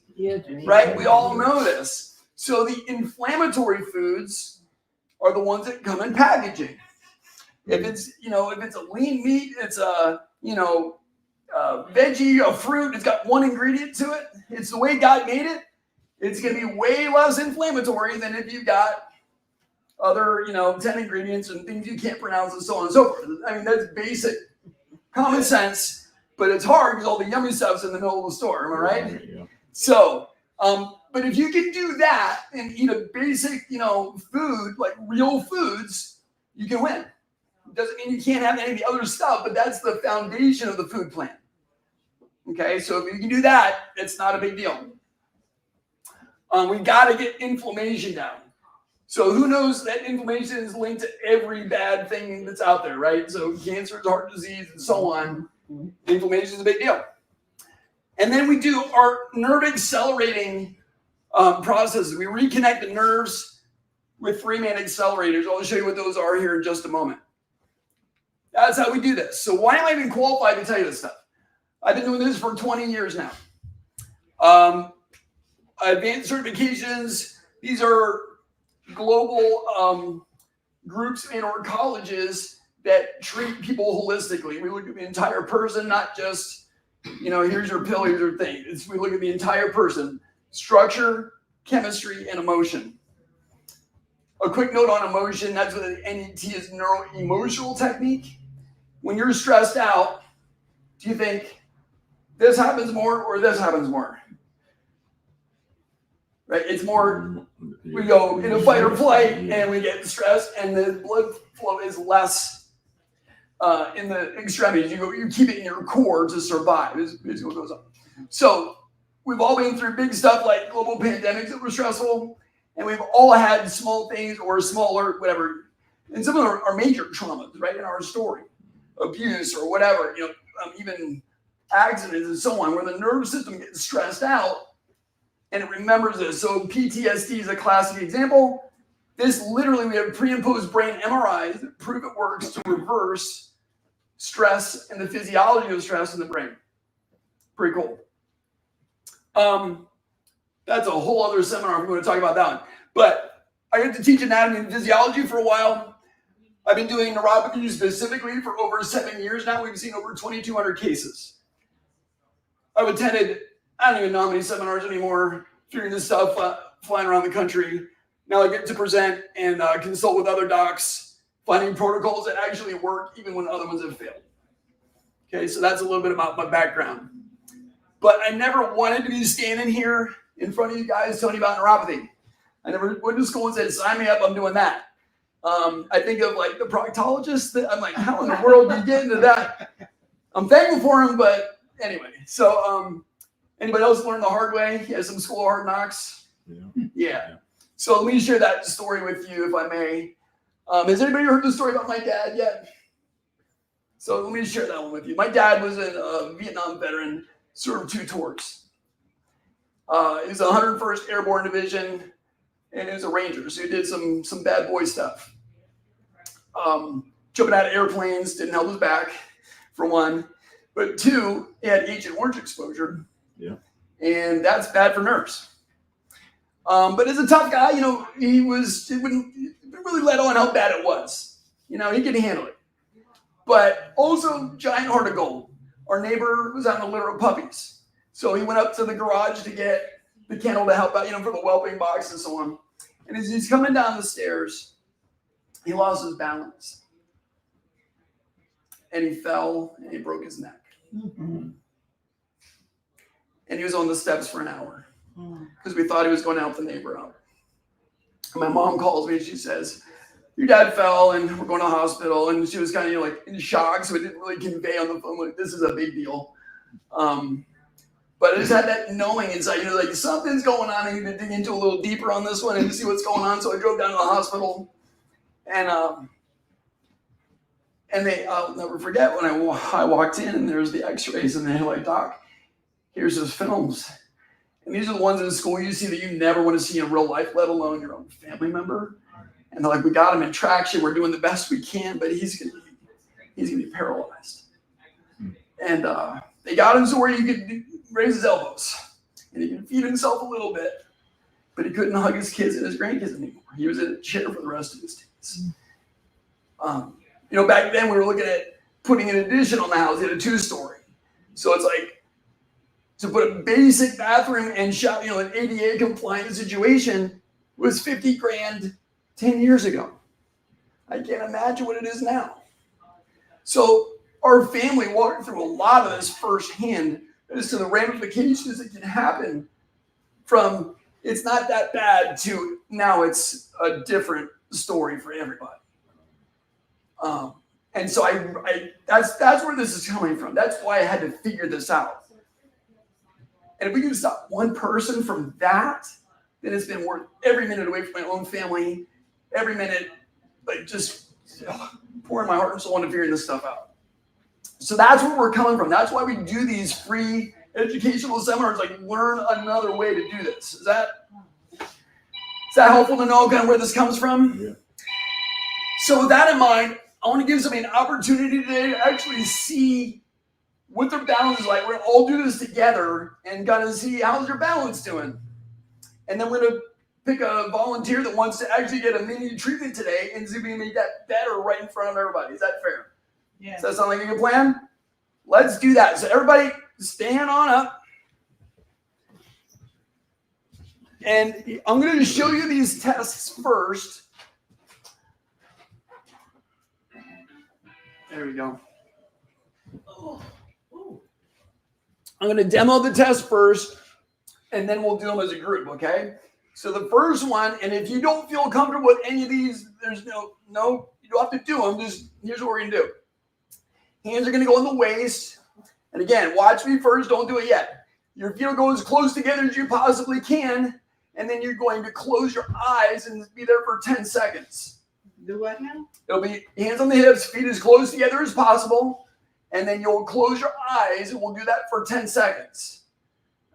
Right? We all know this. So the inflammatory foods are the ones that come in packaging. If it's a lean meat, it's a veggie, a fruit, it's got one ingredient to it. It's the way God made it. It's going to be way less inflammatory than if you've got other, 10 ingredients and things you can't pronounce and so on and so forth. I mean, that's basic common sense, but it's hard because all the yummy stuff's in the middle of the store. Am I right? Yeah. So, but if you can do that and eat a basic, food, like real foods, you can win. Doesn't mean you can't have any of the other stuff, but that's the foundation of the food plan. Okay, so if you can do that, it's not a big deal. We got to get inflammation down. So who knows that inflammation is linked to every bad thing that's out there, right? So cancer, heart disease, and so on. Inflammation is a big deal. And then we do our nerve accelerating processes. We reconnect the nerves with three-man accelerators. I'll show you what those are here in just a moment. That's how we do this. So why am I even qualified to tell you this stuff? I've been doing this for 20 years now. Advanced certifications, these are global groups and or colleges that treat people holistically. We look at the entire person, not just, here's your pill, here's your thing. We look at the entire person, structure, chemistry, and emotion. A quick note on emotion, that's what the NET is, neuro-emotional technique. When you're stressed out, do you think this happens more or this happens more? Right? It's more, we go into fight or flight and we get stressed and the blood flow is less in the extremities. You keep it in your core to survive is what goes on. So we've all been through big stuff like global pandemics that were stressful, and we've all had small things or smaller, whatever. And some of them are major traumas, right, in our story. Abuse or whatever, even accidents and so on, where the nervous system gets stressed out and it remembers this. So PTSD is a classic example. This literally, we have pre and post brain MRIs that prove it works to reverse stress and the physiology of stress in the brain. Pretty cool. That's a whole other seminar. We're going to talk about that one. But I get to teach anatomy and physiology for a while. I've been doing neuropathy specifically for over 7 years now. We've seen over 2,200 cases. I've attended, I don't even know how many seminars anymore, figuring this stuff, flying around the country. Now I get to present and consult with other docs, finding protocols that actually work even when other ones have failed. Okay, so that's a little bit about my background. But I never wanted to be standing here in front of you guys telling you about neuropathy. I never went to school and said, sign me up, I'm doing that. I think of like the proctologist. I'm like, how in the world do you get into that? I'm thankful for him, but anyway. So anybody else learn the hard way? He has some school of hard knocks. Yeah. So let me share that story with you, if I may. Has anybody heard the story about my dad yet? So let me share that one with you. My dad was a Vietnam veteran, served 2 tours. He was 101st Airborne Division, and he was a ranger, so he did some bad boy stuff. Jumping out of airplanes didn't help his back, for one. But 2, he had Agent Orange exposure. Yeah. And that's bad for nerves. But as a tough guy, he wouldn't really let on how bad it was. He could handle it. But also, giant heart of gold. Our neighbor was out in a litter of puppies. So he went up to the garage to get the kennel to help out, for the whelping box and so on. And as he's coming down the stairs, he lost his balance. And he fell and he broke his neck. Mm-hmm. And he was on the steps for an hour because we thought he was going to help the neighbor out. And my mom calls me and she says, your dad fell and we're going to the hospital. And she was kind of like in shock, so it didn't really convey on the phone like this is a big deal. But I just had that knowing inside, like something's going on. I need to dig into a little deeper on this one and see what's going on. So I drove down to the hospital, and I'll never forget when I walked in and there's the X-rays and they're like, Doc, here's his films, and these are the ones in school you see that you never want to see in real life, let alone your own family member. And they're like, we got him in traction. We're doing the best we can, but he's gonna be paralyzed. And they got him to where he could raise his elbows and he could feed himself a little bit, but he couldn't hug his kids and his grandkids anymore. He was in a chair for the rest of his days. Back then we were looking at putting an addition on the house. He had a 2-story. So it's like, to put a basic bathroom and shop, an ADA compliant situation was $50,000 10 years ago. I can't imagine what it is now. So our family walked through a lot of this firsthand as to the ramifications that can happen from it's not that bad to now it's a different story for everybody. And so that's where this is coming from. That's why I had to figure this out. And if we can stop one person from that, then it's been worth every minute away from my own family, every minute, like just pouring my heart and soul into figuring this stuff out. So that's where we're coming from. That's why we do these free educational seminars, like learn another way to do this. Is that helpful to know kind of where this comes from? Yeah. So with that in mind, I want to give somebody an opportunity today to actually see what their balance is like. We're going to all do this together and kind of see how's your balance doing. And then we're going to pick a volunteer that wants to actually get a mini treatment today and see if we can make that better right in front of everybody. Is that fair? Yeah. Does that sound like a good plan? Let's do that. So everybody stand on up. And I'm going to show you these tests first. There we go. I'm going to demo the test first, and then we'll do them as a group, okay? So the first one, and if you don't feel comfortable with any of these, there's no, you don't have to do them. Just here's what we're going to do. Hands are going to go in the waist. And again, watch me first. Don't do it yet. Your feet will go as close together as you possibly can, and then you're going to close your eyes and be there for 10 seconds. Do what now? It'll be hands on the hips, feet as close together as possible, and then you'll close your eyes, and we'll do that for 10 seconds.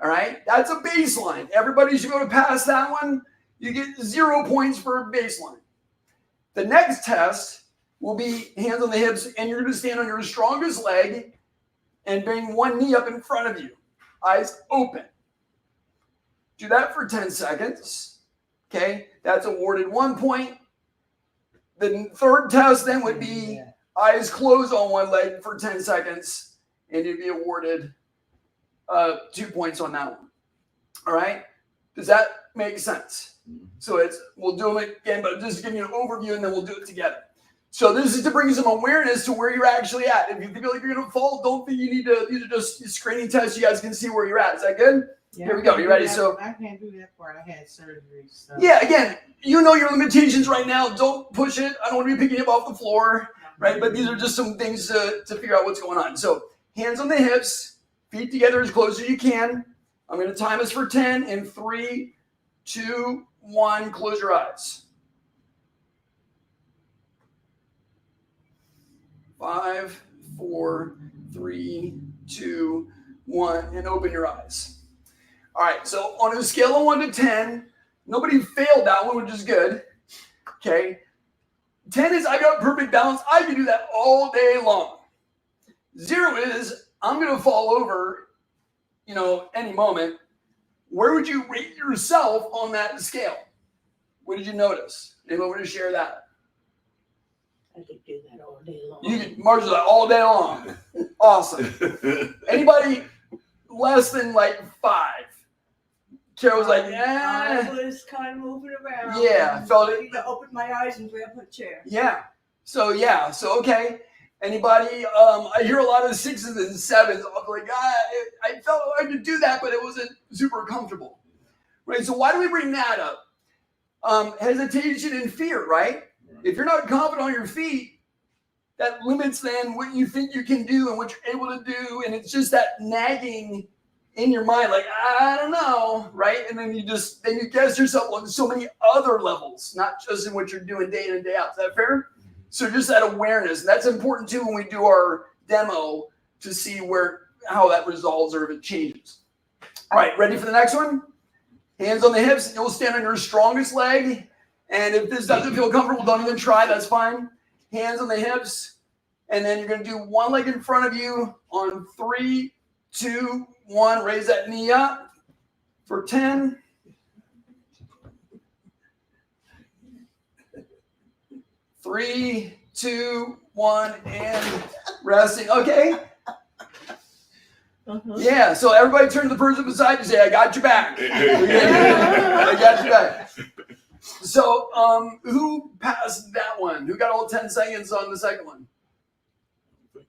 All right? That's a baseline. Everybody should be able to pass that one. You get 0 points for baseline. The next test will be hands on the hips, and you're going to stand on your strongest leg and bring one knee up in front of you. Eyes open. Do that for 10 seconds. Okay? That's awarded 1 point. The third test then would be eyes closed on one leg for 10 seconds, and you'd be awarded 2 points on that one. All right? Does that make sense? So we'll do them again, but just give you an overview, and then we'll do it together. So this is to bring some awareness to where you're actually at. If you feel like you're going to fall, don't think you need to. These are just screening tests. You guys can see where you're at. Is that good? Yeah, here we go. You ready? So I can't do that part. I had surgery. So. Yeah, again, you know your limitations right now. Don't push it. I don't want to be picking you up off the floor, right? But these are just some things to figure out what's going on. So hands on the hips, feet together as close as you can. I'm going to time us for 10 in 3, 2, 1. Close your eyes. 5, 4, 3, 2, 1, and open your eyes. All right, so on a scale of 1 to 10, nobody failed that one, which is good. Okay. 10 is I got perfect balance. I can do that all day long. 0 is I'm going to fall over, any moment. Where would you rate yourself on that scale? What did you notice? Anyone want to share that? I could do that all day long. You can march that all day long. Awesome. Anybody less than like 5? Carol was like, I was kind of moving around. Yeah, felt it. I need to open my eyes and grab a chair. Yeah. So okay. Anybody? I hear a lot of 6s and 7s. I'm like, I felt I could do that, but it wasn't super comfortable. Right. So why do we bring that up? Hesitation and fear, right? If you're not confident on your feet, that limits then what you think you can do and what you're able to do, and it's just that nagging in your mind, like, I don't know, right? And then you guess yourself on so many other levels, not just in what you're doing day in and day out. Is that fair? So just that awareness. And that's important too when we do our demo to see how that resolves or if it changes. All right, ready for the next one? Hands on the hips. You'll stand on your strongest leg And if this doesn't feel comfortable, don't even try. That's fine. Hands on the hips. And then you're going to do one leg in front of you on 3, 2, 1. Raise that knee up for 10. 3, 2, 1, and resting. Okay. Yeah. So everybody turn to the person beside you. Say, "I got your back." I got your back. So, who passed that one? Who got all 10 seconds on the second one?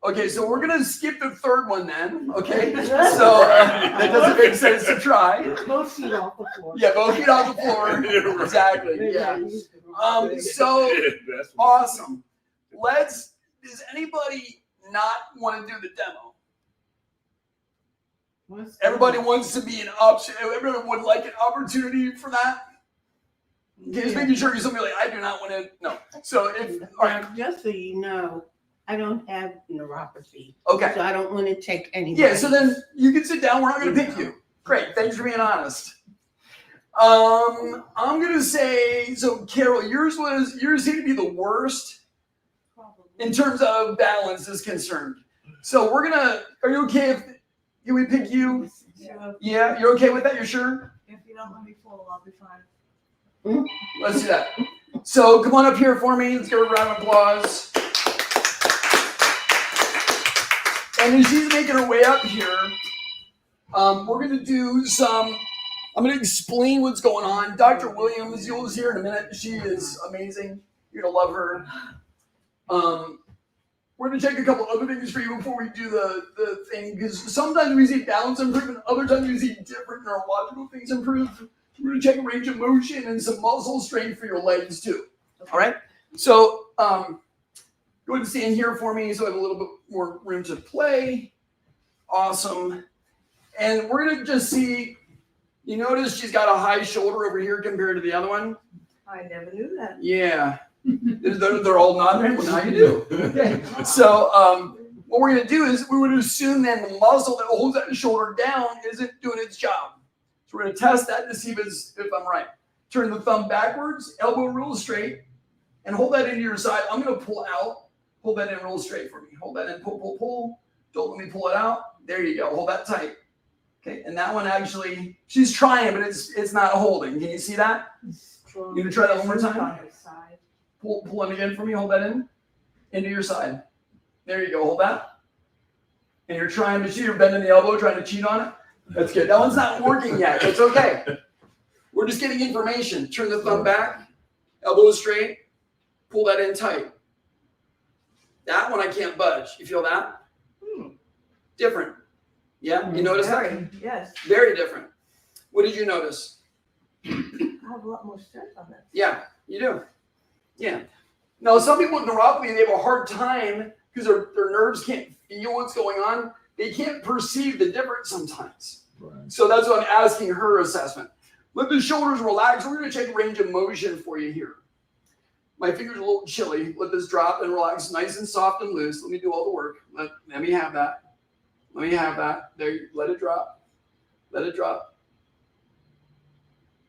Okay, so we're gonna skip the third one then. Okay, so that doesn't make sense to try. Both feet off the floor. Yeah, both feet off the floor. Exactly. Yeah. So awesome. Does anybody not want to do the demo? Everybody wants to be an option. Everyone would like an opportunity for that. Okay, just making sure you're somebody like, I do not want to. No. So if all right. Just so you know, I don't have neuropathy. Okay. So I don't want to take any. Yeah, so then you can sit down. We're not going to pick you. Great. Thanks for being honest. I'm going to say, so Carol, yours seemed to be the worst in terms of balance is concerned. So are you okay if we pick you? Yeah, you're okay with that? You're sure? If you don't let me fall, I'll be fine. Let's do that. So come on up here for me. Let's give her a round of applause. And as she's making her way up here, we're going to do I'm going to explain what's going on. Dr. Williams, you'll see her in a minute. She is amazing. You're going to love her. We're going to check a couple other things for you before we do the thing, because sometimes we see balance improvement, other times we see different neurological things improve. We're going to check range of motion and some muscle strength for your legs too. All right? So go ahead and stand here for me so I have a little bit more room to play. Awesome. And we're going to just see, you notice she's got a high shoulder over here compared to the other one? I never knew that. Yeah. They're all nodding. Well, now you do. Okay. So what we're going to do is we would assume then the muscle that holds that shoulder down isn't doing its job. So we're going to test that to see if I'm right. Turn the thumb backwards, elbow real straight, and hold that into your side. I'm going to pull out. Hold that in real straight for me. Hold that in. Pull, pull, pull. Don't let me pull it out. There you go. Hold that tight. Okay. And that one actually, she's trying, but it's not holding. Can you see that? You going to try that one more time? Pull in again for me. Hold that in. Into your side. There you go. Hold that. And you're trying to cheat. You're bending the elbow, trying to cheat on it. That's good. That one's not working yet. It's okay. We're just getting information. Turn the thumb back. Elbow straight. Pull that in tight. That one I can't budge. You feel that? Different. Yeah? You notice that? Yes. Very different. What did you notice? I have a lot more strength on this. Yeah, you do. Yeah. Now, some people with neuropathy, they have a hard time because their nerves can't feel what's going on. They can't perceive the difference sometimes. Right. So that's what I'm asking her assessment. Let the shoulders relax. We're going to check range of motion for you here. My fingers are a little chilly. Let this drop and relax nice and soft and loose. Let me do all the work. Let me have that. Let me have that. There, let it drop. Let it drop.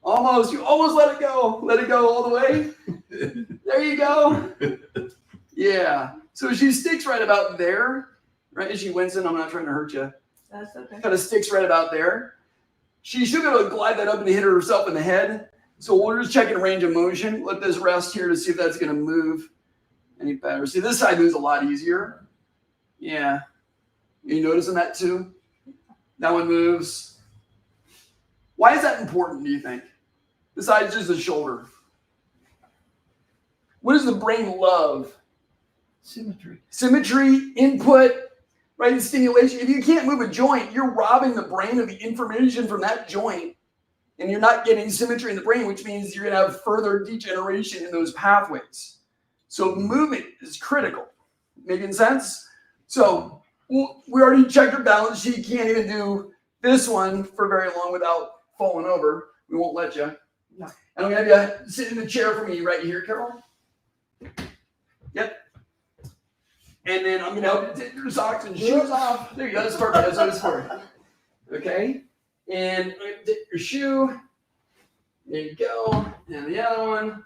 Almost. You almost let it go. Let it go all the way. There you go. Yeah. So she sticks right about there. Right? Is she wincing? I'm not trying to hurt you. That's okay. Kind of sticks right about there. She should be able to glide that up and hit herself in the head. So we're just checking range of motion. Let this rest here to see if that's going to move any better. See, this side moves a lot easier. Yeah. Are you noticing that too? That one moves. Why is that important, do you think? Besides just the shoulder. What does the brain love? Symmetry. Symmetry, input, right? And stimulation. If you can't move a joint, you're robbing the brain of the information from that joint. And you're not getting symmetry in the brain, which means you're going to have further degeneration in those pathways. So movement is critical. Making sense? So we already checked her balance. She can't even do this one for very long without falling over. We won't let you. No. And I'm going to have you sit in the chair for me right here, Carol. Yep. And then I'm going to help you take your socks and shoes off. There you go. That's perfect. That's what it's for. Okay. And take your shoe. There you go. And the other one.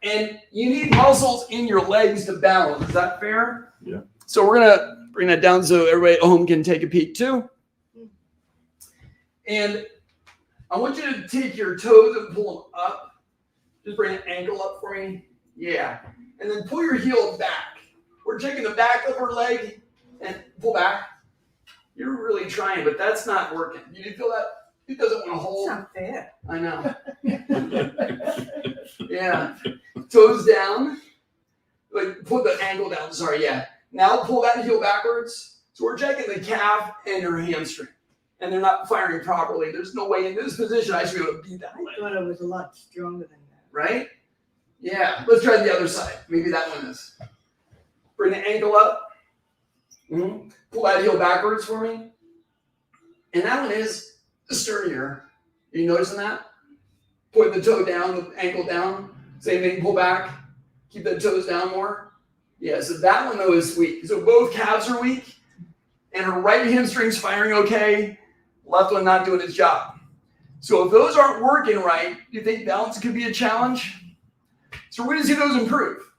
And you need muscles in your legs to balance. Is that fair? Yeah. So we're going to bring that down so everybody at home can take a peek too. And I want you to take your toes and pull them up. Just bring an ankle up for me. Yeah. And then pull your heel back. We're taking the back of her leg and pull back. You're really trying, but that's not working. You feel that? It doesn't want to hold. It's not fair. I know. Yeah. Toes down. Like put the ankle down. Sorry, yeah. Now pull that heel backwards. So we're checking the calf and her hamstring. And they're not firing properly. There's no way in this position I should be able to beat that I leg. thought it was a lot stronger than that. Right? Yeah. Let's try the other side. Maybe that one is. Bring the ankle up. Mm-hmm. Pull that heel backwards for me. And that one is sturdier. Are you noticing that? Put the toe down, the ankle down. Same thing, pull back. Keep the toes down more. Yeah, so that one though is weak. So both calves are weak. And her right hamstring's firing okay. Left one not doing its job. So if those aren't working right, do you think balance could be a challenge? So we're going to see those improve.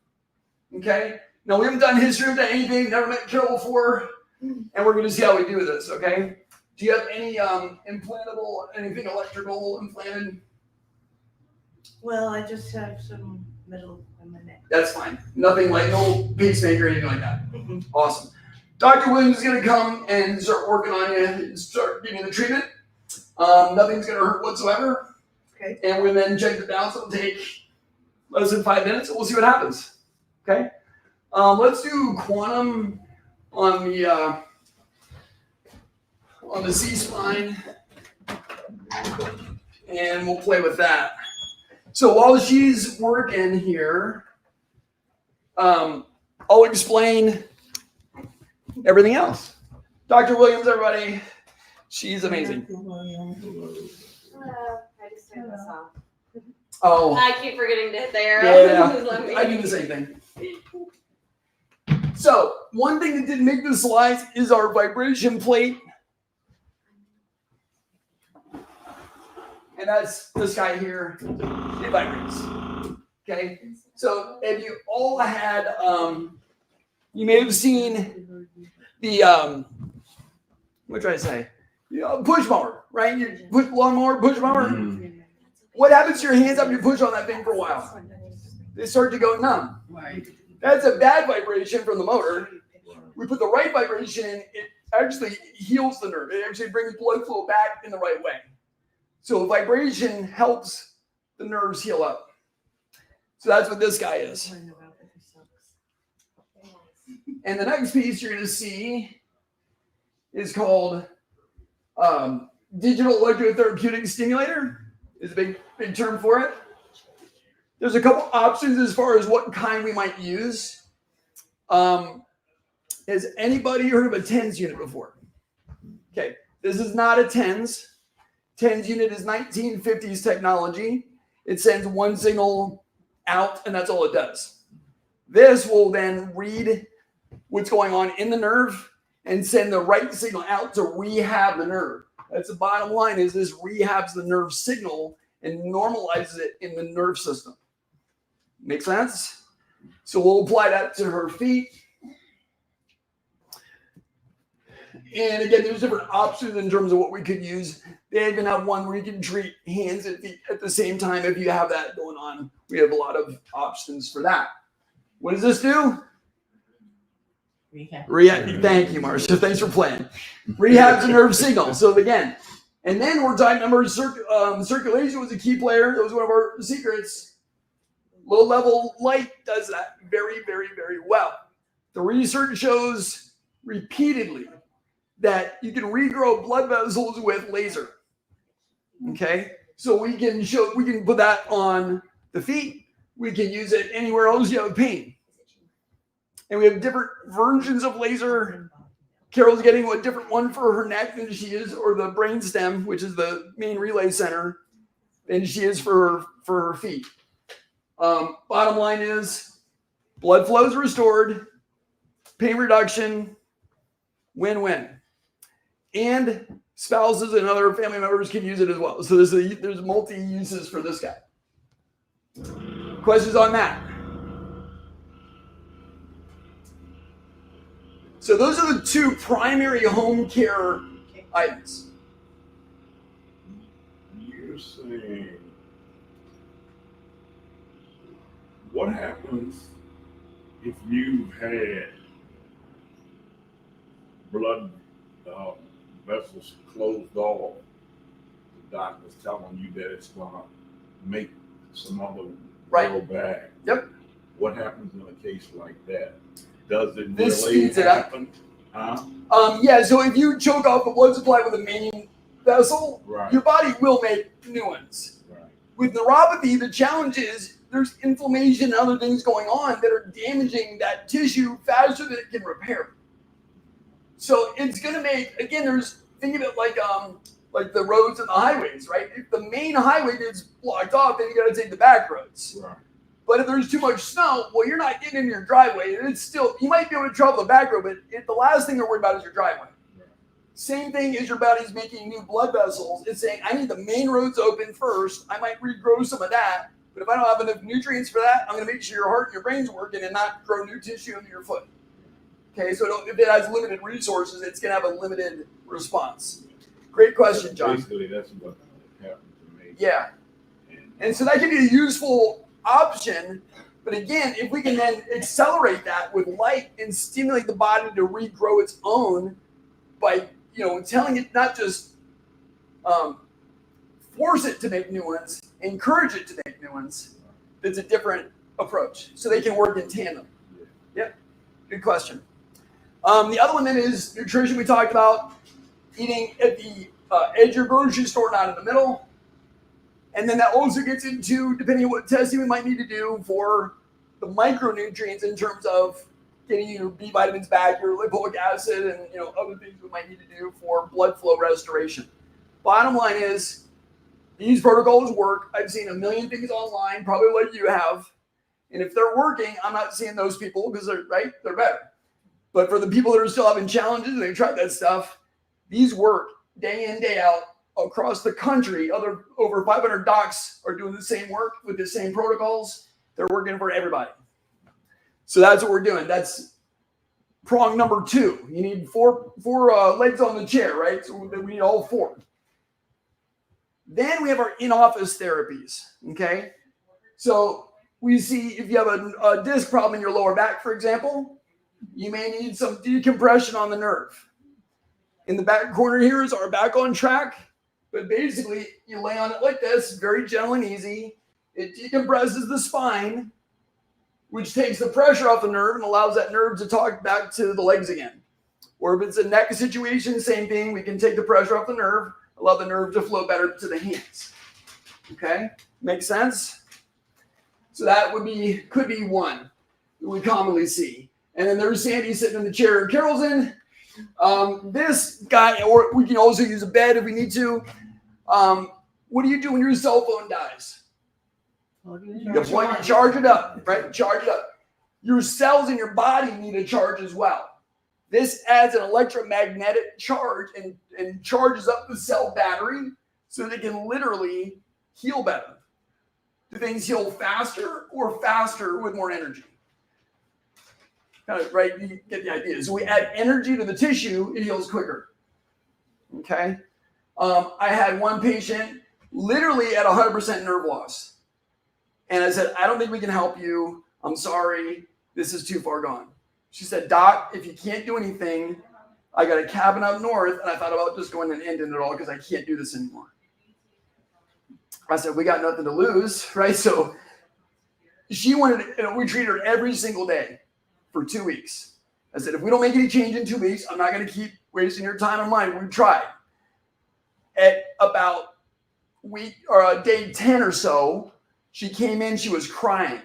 Okay? Now we haven't done history, haven't done anything, never met Carol before. And we're going to see how we do this, okay? Do you have any implantable, anything electrical implanted? Well, I just have some metal in my neck. That's fine. Nothing like no pacemaker or anything like that. Awesome. Dr. Williams is going to come and start working on you and start giving you the treatment. Nothing's going to hurt whatsoever. Okay. And we'll then check the balance. It'll take less than 5 minutes and we'll see what happens. Okay. Let's do quantum on the C-spine. And we'll play with that. So while she's working here, I'll explain everything else. Dr. Williams, everybody, she's amazing. Hello, I just turned this off. Oh, I keep forgetting to hit the arrow. yeah, I do the same thing. So one thing that didn't make the slides is our vibration plate. And that's this guy here. It vibrates. Okay. So if you all had, you may have seen the, what did I say? Push mower, right? You push lawnmower, push mower. Mhm. What happens to your hands after you push on that thing for a while? They start to go numb. That's a bad vibration from the motor. We put the right vibration in, it actually heals the nerve. It actually brings blood flow back in the right way. So vibration helps the nerves heal up. So that's what this guy is. And the next piece you're going to see is called digital electrotherapeutic stimulator. Is a big term for it. There's a couple options as far as what kind we might use. Has anybody heard of a TENS unit before? Okay, this is not a TENS. TENS unit is 1950s technology. It sends one signal out, and that's all it does. This will then read what's going on in the nerve and send the right signal out to rehab the nerve. That's the bottom line, is this rehabs the nerve signal and normalizes it in the nerve system. Make sense? So we'll apply that to her feet. And again, there's different options in terms of what we could use. They even have one where you can treat hands and feet at the same time if you have that going on. We have a lot of options for that. What does this do? Rehab. Thank you, Marcia. Thanks for playing. Rehabs the nerve signal. So again, and then we're talking about circulation was a key player. That was one of our secrets. Low level light does that very, very, very well. The research shows repeatedly that you can regrow blood vessels with laser. Okay, so we can put that on the feet. We can use it anywhere else you have pain. And we have different versions of laser. Carol's getting a different one for her neck than she is, or the brain stem, which is the main relay center, than she is for her feet. Bottom line is blood flow is restored, pain reduction, win-win. And spouses and other family members can use it as well. So there's multi-uses for this guy. Questions on that? So those are the two primary home care items. You're saying, what happens if you've had blood vessels closed off? The doctor's telling you that it's gonna make some other grow back. Yep. What happens in a case like that? Does it This really speeds it up. happen? Huh? Yeah, so if you choke off the blood supply with a main vessel, Right. your body will make new ones. Right. With neuropathy, the challenge is there's inflammation and other things going on that are damaging that tissue faster than it can repair. So it's going to make, again, think of it like the roads and the highways, right? If the main highway gets blocked off, then you got to take the back roads. Right. But if there's too much snow, well, you're not getting in your driveway. And it's still, you might be able to travel the back road, but the last thing you're worried about is your driveway. Right. Same thing as your body's making new blood vessels. It's saying, I need the main roads open first. I might regrow some of that. But if I don't have enough nutrients for that, I'm going to make sure your heart and your brain's working and not grow new tissue into your foot. Okay, so if it has limited resources, it's going to have a limited response. Great question, John. Basically, that's what happened to me. Yeah. And so that can be a useful option. But again, if we can then accelerate that with light and stimulate the body to regrow its own by, telling it not just force it to make new ones, encourage it to make new ones, that's a different approach. So they can work in tandem. Yep. Good question. The other one then is nutrition. We talked about eating at the edge of your grocery store, not in the middle. And then that also gets into, depending on what testing we might need to do for the micronutrients in terms of getting your B vitamins back, your lipoic acid, and other things we might need to do for blood flow restoration. Bottom line is, these protocols work. I've seen a million things online, probably like you have. And if they're working, I'm not seeing those people because they're better. But for the people that are still having challenges and they've tried that stuff, these work day in, day out across the country. Over 500 docs are doing the same work with the same protocols. They're working for everybody. So that's what we're doing. That's prong number 2. You need four legs on the chair, right? So we need all 4. Then we have our in-office therapies, okay? So we see if you have a disc problem in your lower back, for example, you may need some decompression on the nerve. In the back corner here is our back on track, but basically you lay on it like this, very gentle and easy. It decompresses the spine, which takes the pressure off the nerve and allows that nerve to talk back to the legs again. Or if it's a neck situation, same thing. We can take the pressure off the nerve, allow the nerve to flow better to the hands. Okay, makes sense? So that could be one that we commonly see. And then there's Sandy sitting in the chair Carol's in. This guy, or we can also use a bed if we need to. What do you do when your cell phone dies? You charge it up, right? Charge it up. Your cells in your body need a charge as well. This adds an electromagnetic charge and charges up the cell battery so they can literally heal better. Do things heal faster or faster with more energy? Kind of, right? You get the idea. So we add energy to the tissue, it heals quicker. Okay? I had one patient literally at 100% nerve loss. And I said, I don't think we can help you. I'm sorry. This is too far gone. She said, Doc, if you can't do anything, I got a cabin up north, and I thought about just going and ending it all because I can't do this anymore. I said, we got nothing to lose, right? So she wanted, we treated her every single day for 2 weeks. I said, if we don't make any change in 2 weeks, I'm not going to keep wasting your time and mine. We tried. At about day 10 or so, she came in, she was crying.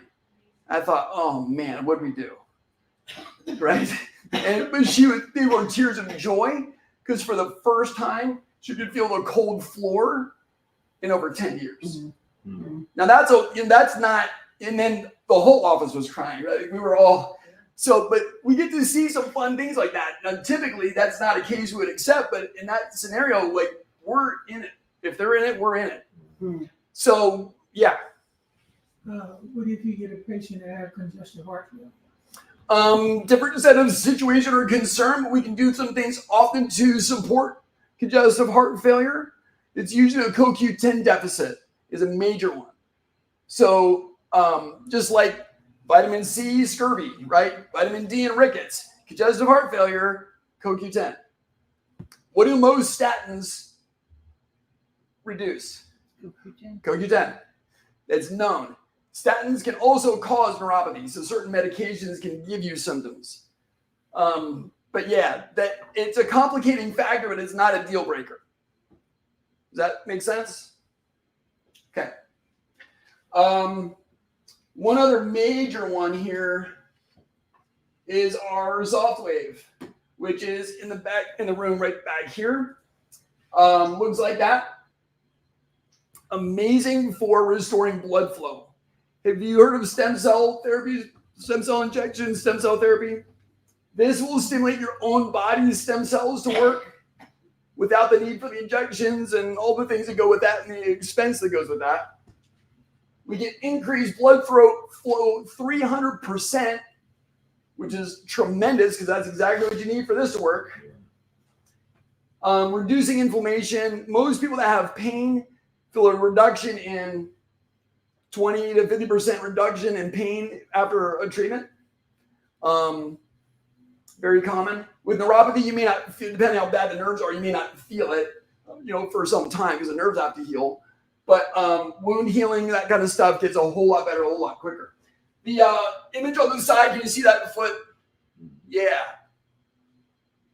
I thought, oh man, what do we do? Right? But they were tears of joy because for the first time, she could feel the cold floor in over 10 years. Mm-hmm. Now that's not, and then the whole office was crying, right? We were all, but we get to see some fun things like that. Now, typically that's not a case we would accept, but in that scenario, we're in it. If they're in it, we're in it. Mm-hmm. So, yeah. What if you get a patient that has congestive heart failure? Different set of situation or concern, but we can do some things often to support congestive heart failure. It's usually a CoQ10 deficit is a major one. So just like vitamin C, scurvy, right? Vitamin D and rickets, congestive heart failure, CoQ10. What do most statins reduce? CoQ10. It's known. Statins can also cause neuropathy, so certain medications can give you symptoms. But yeah, that it's a complicating factor, but it's not a deal breaker. Does that make sense? Okay. One other major one here is our soft wave, which is in the back in the room right back here. Looks like that. Amazing for restoring blood flow. Have you heard of stem cell therapy, stem cell injection, stem cell therapy? This will stimulate your own body's stem cells to work without the need for the injections and all the things that go with that and the expense that goes with that. We get increased blood flow 300%, which is tremendous because that's exactly what you need for this to work. Reducing inflammation. Most people that have pain feel a reduction in 20 to 50% reduction in pain after a treatment. Very common. With neuropathy, you may not feel, depending on how bad the nerves are, you may not feel it, for some time because the nerves have to heal. But wound healing, that kind of stuff gets a whole lot better, a whole lot quicker. The image on the side, can you see that foot? Yeah.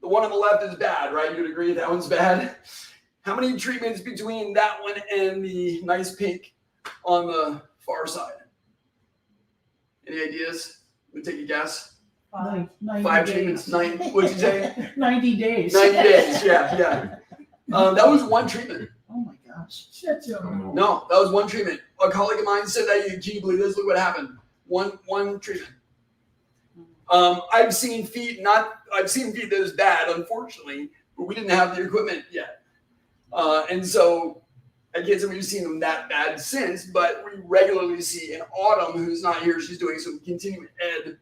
The one on the left is bad, right? You'd agree that one's bad. How many treatments between that one and the nice pink on the far side? Any ideas? We'll take a guess. 90 5 days. treatments, 9. What'd you say? 90 days. 90 days. Yeah. That was one treatment. Oh my gosh. Shut your mouth. No, that was one treatment. A colleague of mine said that. Can you believe this? Look what happened. One treatment. I've seen feet that is bad, unfortunately, but we didn't have the equipment yet. And so I can't say we've seen them that bad since, but we regularly see in Autumn, who's not here, she's doing some continuing ed.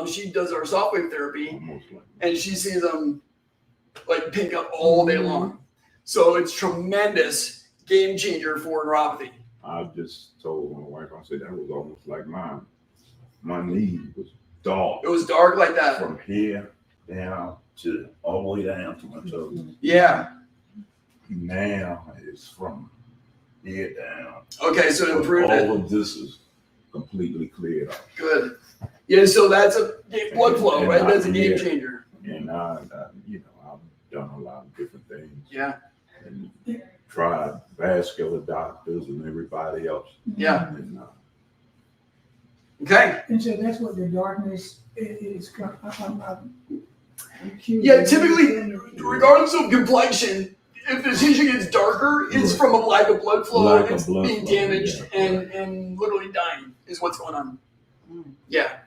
She does our soft wave therapy, and she sees them like pink up all day long. So it's tremendous game changer for neuropathy. I just told my wife, I said that was almost like mine. My knee was dark. It was dark like that. From here down to all the way down to my toes. Yeah. Now it's from here down. Okay, so it improved all it. of this is completely cleared up. Good. Yeah, so that's a blood flow, And right? That's a game yeah. changer. And I've done a lot of different things. Yeah. And tried vascular doctors and everybody else. Yeah. And, Okay. And so that's what the darkness is. I'm curious. Yeah, typically, regardless of complexion, if the tissue gets darker, it's from a lack of blood flow. Lack of It's blood being flow, damaged yeah. and literally dying is what's going on. Yeah.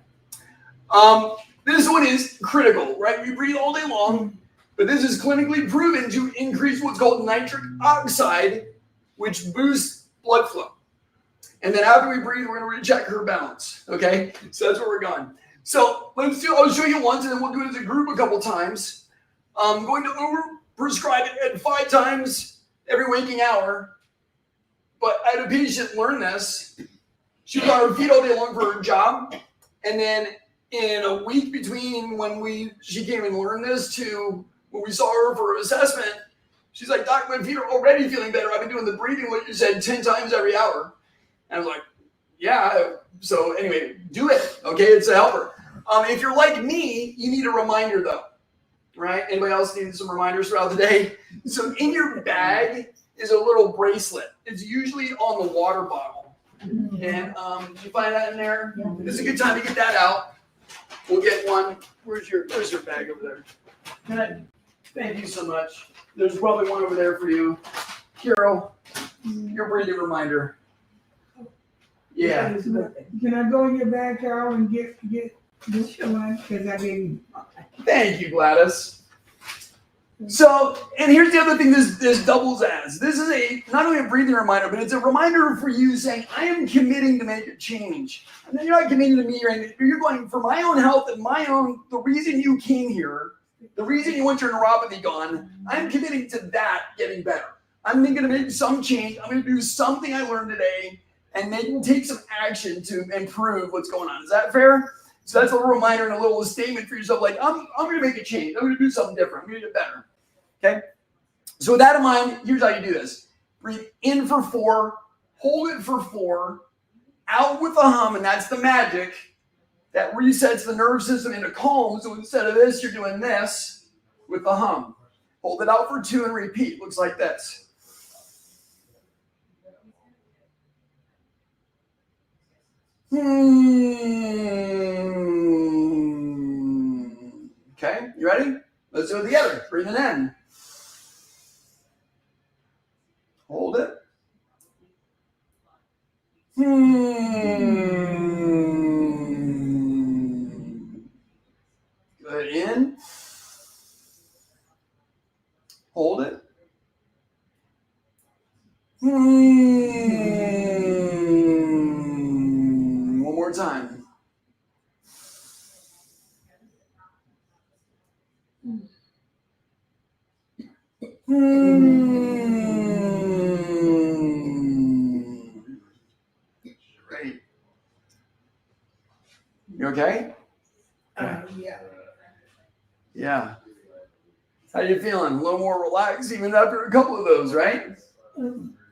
This one is critical, right? We breathe all day long, but this is clinically proven to increase what's called nitric oxide, which boosts blood flow. And then after we breathe, we're going to recheck her balance. Okay, so that's where we're going. So I'll show you once, and then we'll do it as a group a couple times. I'm going to over-prescribe it at 5 times every waking hour. But I had a patient learn this. She was on her feet all day long for her job, and then in a week between when she came and learned this to when we saw her for assessment, she's like, "Doc, my feet are already feeling better. I've been doing the breathing, like you said, 10 times every hour." And I was like, yeah. So anyway, do it. Okay, it's a helper. If you're like me, you need a reminder though, right? Anybody else need some reminders throughout the day? So in your bag is a little bracelet. It's usually on the water bottle. And did you find that in there? This is a good time to get that out. We'll get one. Where's your bag over there? Thank you so much. There's probably one over there for you. Carol, your breathing reminder. Yeah. Can I go in your bag, Carol, and get this one? Because I gave you. Thank you, Gladys. So, and here's the other thing this doubles as. This is not only a breathing reminder, but it's a reminder for you saying, I am committing to make a change. And then you're not committing to me, you're going, for my own health and the reason you came here, the reason you want your neuropathy gone, I'm committing to that getting better. I'm going to make some change. I'm going to do something I learned today and take some action to improve what's going on. Is that fair? So that's a little reminder and a little statement for yourself, like, I'm going to make a change. I'm going to do something different. I'm going to get better. Okay? So with that in mind, here's how you do this. Breathe in for 4, hold it for 4, out with a hum, and that's the magic. That resets the nerve system into calm. So instead of this, you're doing this with the hum. Hold it out for 2 and repeat. Looks like this. Okay, you ready? Let's do it together. Breathe it in. Hold it. Good. In. Hold it. One more time. Great. You okay? Yeah. Yeah. How you feeling? A little more relaxed even after a couple of those, right?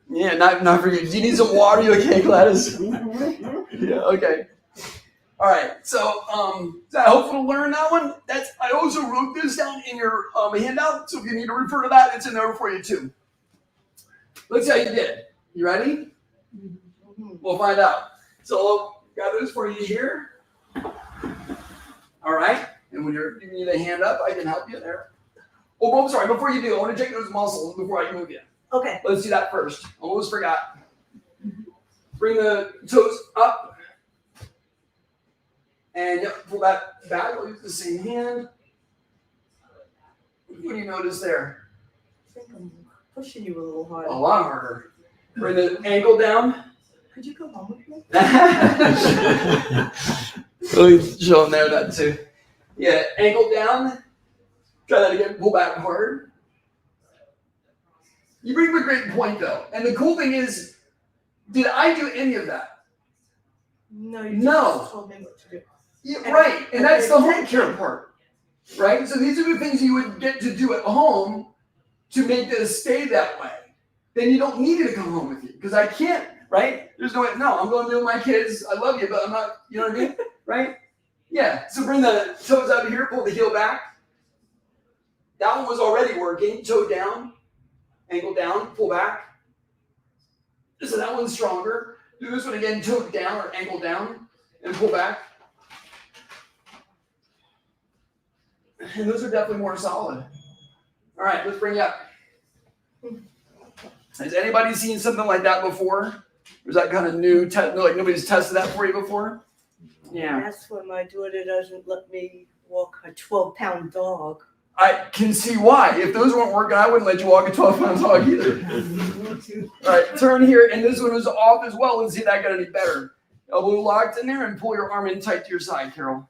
Yeah, not for you. Do you need some water? You okay, Gladys? Yeah, okay. All right. So, is that helpful to learn that one? I also wrote this down in your handout, so if you need to refer to that, it's in there for you too. Let's see how you did. You ready? We'll find out. So, I'll got this for you here. All right. And when you need a hand up, I can help you there. Oh, I'm sorry. Before you do, I want to check those muscles before I move you. Okay. Let's do that first. Almost forgot. Bring the toes up. And pull that back. I'll use the same hand. What do you notice there? I think I'm pushing you a little hard. A lot harder. Bring the ankle down. Could you go home with me? Let me show them there that too. Yeah, ankle down. Try that again. Pull back hard. You bring up a great point though. And the cool thing is, did I do any of that? No, you just told me what to do. Yeah, right. And that's the home care part. Right? So these are the things you would get to do at home to make this stay that way. Then you don't need it to come home with you. Because I can't, right? There's no way. No, I'm going to be with my kids. I love you, but I'm not, you know what I mean? Right? Yeah. So bring the toes out of here, pull the heel back. That one was already working. Toe down, ankle down, pull back. So that one's stronger. Do this one again, toe down or ankle down, and pull back. And those are definitely more solid. All right, let's bring it up. Has anybody seen something like that before? Or is that kind of new? Like nobody's tested that for you before? Yeah. That's when my daughter doesn't let me walk a 12-pound dog. I can see why. If those weren't working, I wouldn't let you walk a 12-pound dog either. All right, turn here, and this one was off as well. Let's see if that got any better. Elbow locked in there, and pull your arm in tight to your side, Carol.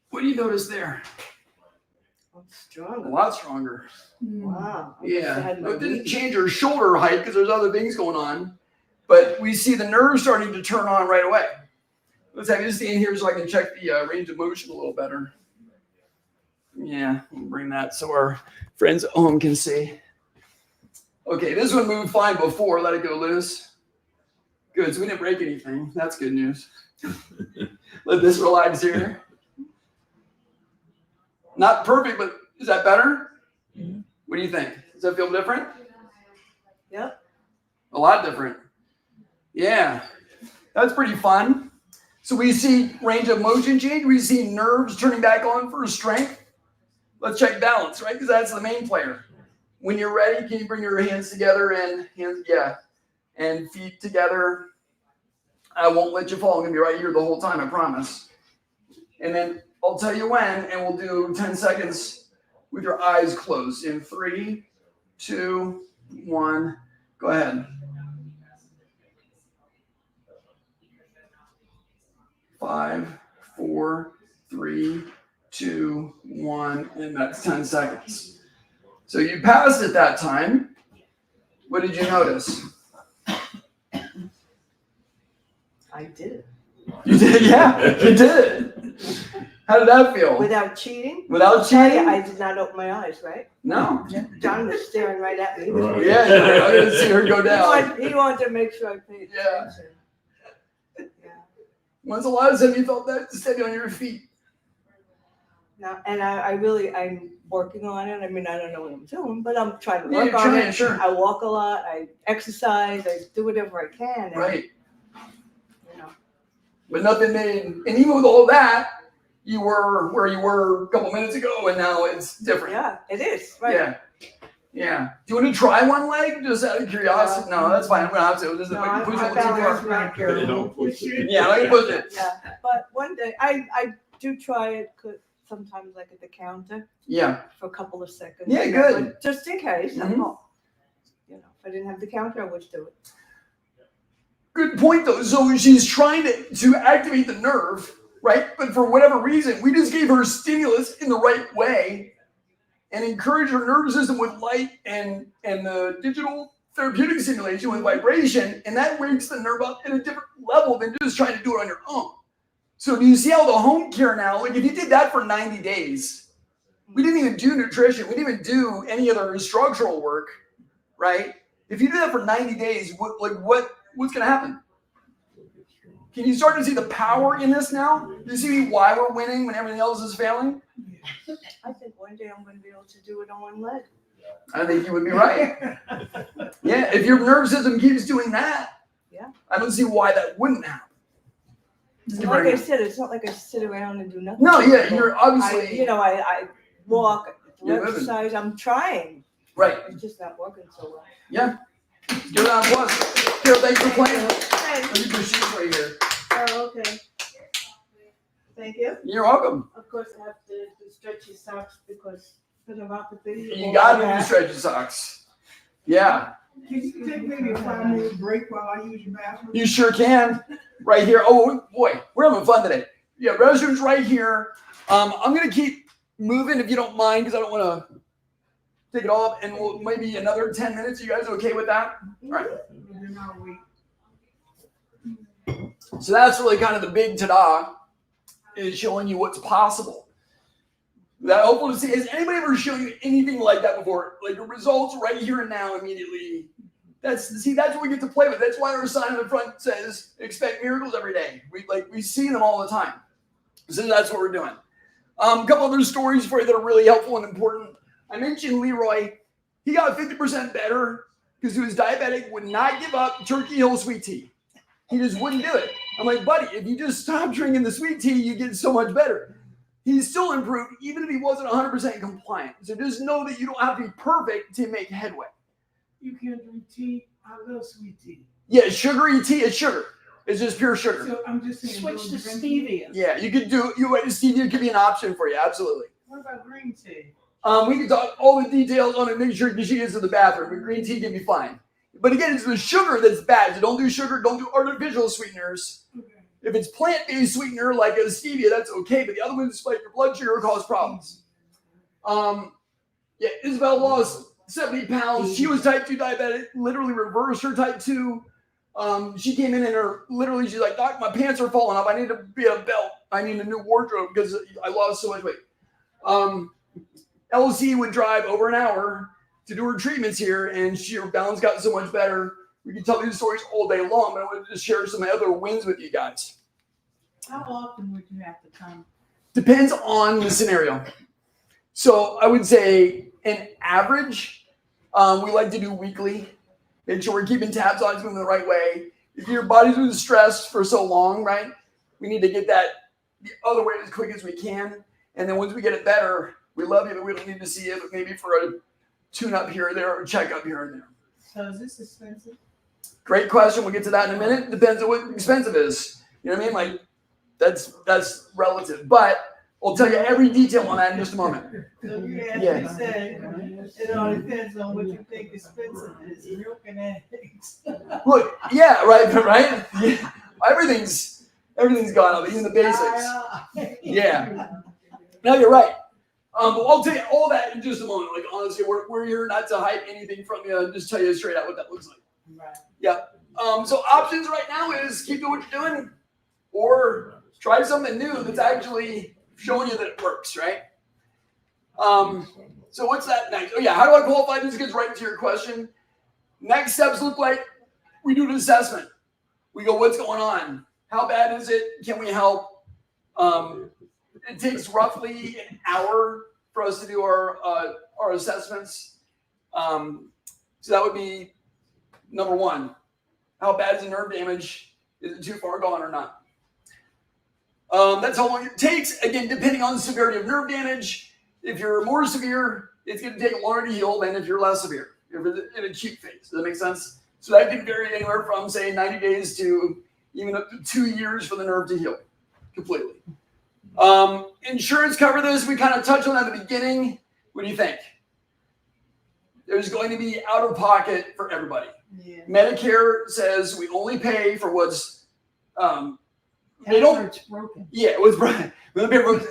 What do you notice there? I'm stronger. A lot stronger. Wow. Yeah. No, it didn't change your shoulder height because there's other things going on, but we see the nerves starting to turn on right away. Let's have you stand here so I can check the range of motion a little better. Yeah, we'll bring that so our friends at home can see. Okay, this one moved fine before. Let it go loose. Good, so we didn't break anything. That's good news. Let this relax here. Not perfect, but is that better? Mm-hmm. What do you think? Does that feel different? Yep. A lot different. Yeah, that's pretty fun. So we see range of motion change. We see nerves turning back on for strength. Let's check balance, right? Because that's the main player. When you're ready, can you bring your hands together and and feet together? I won't let you fall. I'm gonna be right here the whole time, I promise. And then I'll tell you when, and we'll do 10 seconds with your eyes closed. In 3, 2, 1. Go ahead. 5, 4, 3, 2, 1, and that's 10 seconds. So you passed at that time. What did you notice? I did it. You did, yeah, you did. How did that feel? Without cheating? Without cheating? I did not open my eyes, right? No. John was staring right at me. Right. Yeah, I'm going to see her go down. He wanted to make sure I paid Yeah. attention. Yeah. When's the last time you felt that steady on your feet? No, and I'm working on it. I mean, I don't know what I'm doing, but I'm trying to Yeah, work you're on trying, it. sure. I walk a lot. I exercise. I do whatever I can. And, Right. You know. But nothing made, and even with all that, you were where you were a couple minutes ago, and now it's different. Yeah, it is. Right. Yeah. Yeah. Do you want to try one leg just out of curiosity? No, that's fine. I'm going to have to. This is No, like push I it too balance far. right. They don't push it. Yeah, I can push it. Yeah, but one day I do try it sometimes, like at the counter Yeah. for a couple of seconds. Yeah, you know, good. but just in case. Mhm. You know, if I didn't have the counter, I would do it. Good point, though. So she's trying to activate the nerve, right? But for whatever reason, we just gave her stimulus in the right way and encouraged her nervous system with light and the digital therapeutic stimulation with vibration, and that wakes the nerve up at a different level than just trying to do it on your own. So do you see how the home care now, like if you did that for 90 days, we didn't even do nutrition, we didn't even do any other structural work, right? If you do that for 90 days, what's going to happen? Can you start to see the power in this now? Do you see why we're winning when everything else is failing? I think one day I'm going to be able to do it on one leg. I think you would be right. Yeah, if your nervous system keeps doing that, Yeah. I don't see why that wouldn't happen. Like I said, it's not like I sit around and do nothing. No, yeah, you're obviously I walk, I do You're moving. exercise. I'm trying. right. It's just not working so well. Yeah. Give it on plus. Carol, thanks for playing. Thank Let me put sheets right here. Oh, okay. Thank you. You're welcome. Of course, I have to do stretchy socks because for the neuropathy. You got to do stretchy socks. Yeah, Can you take maybe a 5-minute break while I use your bathroom? you sure can. Right here. Oh boy, we're having fun today. Yeah, restrooms right here. I'm gonna keep moving if you don't mind, because I don't want to take it all up, and we'll maybe another 10 minutes. You guys okay with that? All right. And then I'll wait. So that's really kind of the big ta-da, is showing you what's possible. That helpful to see. Has anybody ever shown you anything like that before? Like the results right here and now immediately. That's what we get to play with. That's why our sign on the front says expect miracles every day. We see them all the time. So that's what we're doing. A couple other stories for you that are really helpful and important. I mentioned Leroy. He got 50% better because he was diabetic, would not give up Turkey Hill sweet tea. He just wouldn't do it. I'm like, buddy, if you just stop drinking the sweet tea, you get so much better. He's still improved, even if he wasn't 100% compliant. So just know that you don't have to be perfect to make headway. You can't drink tea. I love sweet tea. Yeah, sugary tea is sugar. It's just pure sugar. So I'm just saying. Switch to don't drink stevia. Yeah, you could do. Stevia could be an option for you. Absolutely. What about green tea? We can talk all the details on it. Make sure she gets to the bathroom. But green tea can be fine. But again, it's the sugar that's bad. So don't do sugar. Don't do artificial sweeteners. Okay. If it's plant-based sweetener like a stevia, that's okay. But the other ones, like your blood sugar, cause problems. Yeah, Isabel lost 70 pounds. She was type 2 diabetic. Literally reversed her type 2. She came in and she's like, Doc, my pants are falling off. I need to be a belt. I need a new wardrobe because I lost so much weight. LC would drive over an hour to do her treatments here, and her balance got so much better. We can tell these stories all day long, but I wanted to share some other wins with you guys. How often would you have to come? Depends on the scenario. So I would say an average, we like to do weekly. Make sure we're keeping tabs on it's moving the right way. If your body's been stressed for so long, right, we need to get that the other way as quick as we can. And then once we get it better, we love you, but we don't need to see you, but maybe for a tune-up here or there or a check-up here and there. So is this expensive? Great question. We'll get to that in a minute. Depends on what expensive is. You know what I mean? Like that's relative. But I'll tell you every detail on that in just a moment. So you Yeah. actually said it all depends on what you think expensive is, milk and eggs. Look, yeah, right. Yeah. Everything's gone up, even the basics. Yeah. No, you're right. But I'll tell you all that in just a moment. Like honestly, we're here not to hide anything from you. I'll just tell you straight out what that looks like. Right. Yeah. So options right now is keep doing what you're doing, or try something new that's actually showing you that it works, right? So what's that next? Oh yeah, how do I qualify? This gets right into your question. Next steps look like we do an assessment. We go, what's going on? How bad is it? Can we help? It takes roughly an hour for us to do our assessments. So that would be number one. How bad is the nerve damage? Is it too far gone or not? That's how long it takes. Again, depending on the severity of nerve damage. If you're more severe, it's going to take longer to heal than if you're less severe. If it's in acute phase. Does that make sense? So that can vary anywhere from, say, 90 days to even up to 2 years for the nerve to heal completely. Insurance cover this. We kind of touched on that at the beginning. What do you think? There's going to be out of pocket for everybody. Yeah. Medicare says we only pay for what's they After don't. it's broken. Yeah, it was broken.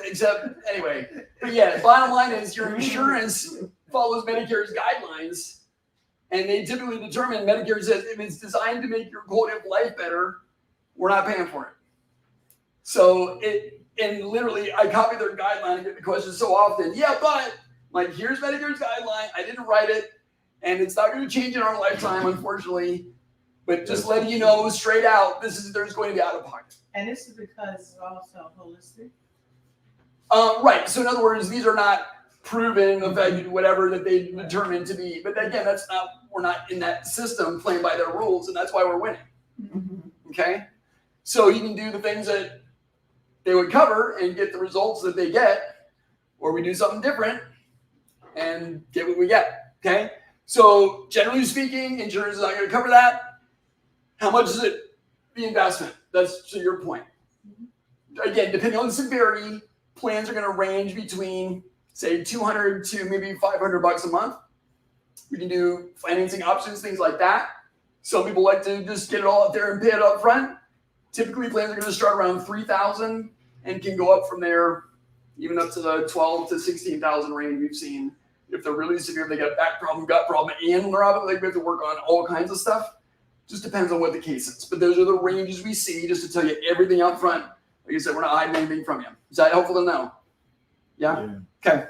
Except anyway. But yeah, bottom line is your insurance follows Medicare's guidelines, and they typically determine Medicare says if it's designed to make your quality of life better, we're not paying for it. So and literally I copy their guideline and get the question so often. Yeah, but like here's Medicare's guideline. I didn't write it, and it's not going to change in our lifetime, unfortunately. But just letting you know straight out, there's going to be out of pocket. And this is because it's also holistic. Right. So in other words, these are not proven effective, whatever that they determine to be. But again, we're not in that system playing by their rules, and that's why we're winning. Mm-hmm. Okay. So you can do the things that they would cover and get the results that they get, or we do something different and get what we get. Okay. So generally speaking, insurance is not going to cover that. How much is it? The investment. That's to your point. Again, depending on the severity, plans are going to range between, say, $200 to maybe $500 a month. We can do financing options, things like that. Some people like to just get it all out there and pay it up front. Typically, plans are going to start around $3,000 and can go up from there, even up to the $12,000 to $16,000 range we've seen. If they're really severe, they got a back problem, gut problem, and neuropathy, like we have to work on all kinds of stuff. Just depends on what the case is. But those are the ranges we see, just to tell you everything up front. Like I said, we're not hiding anything from you. Is that helpful to know? Yeah? Okay.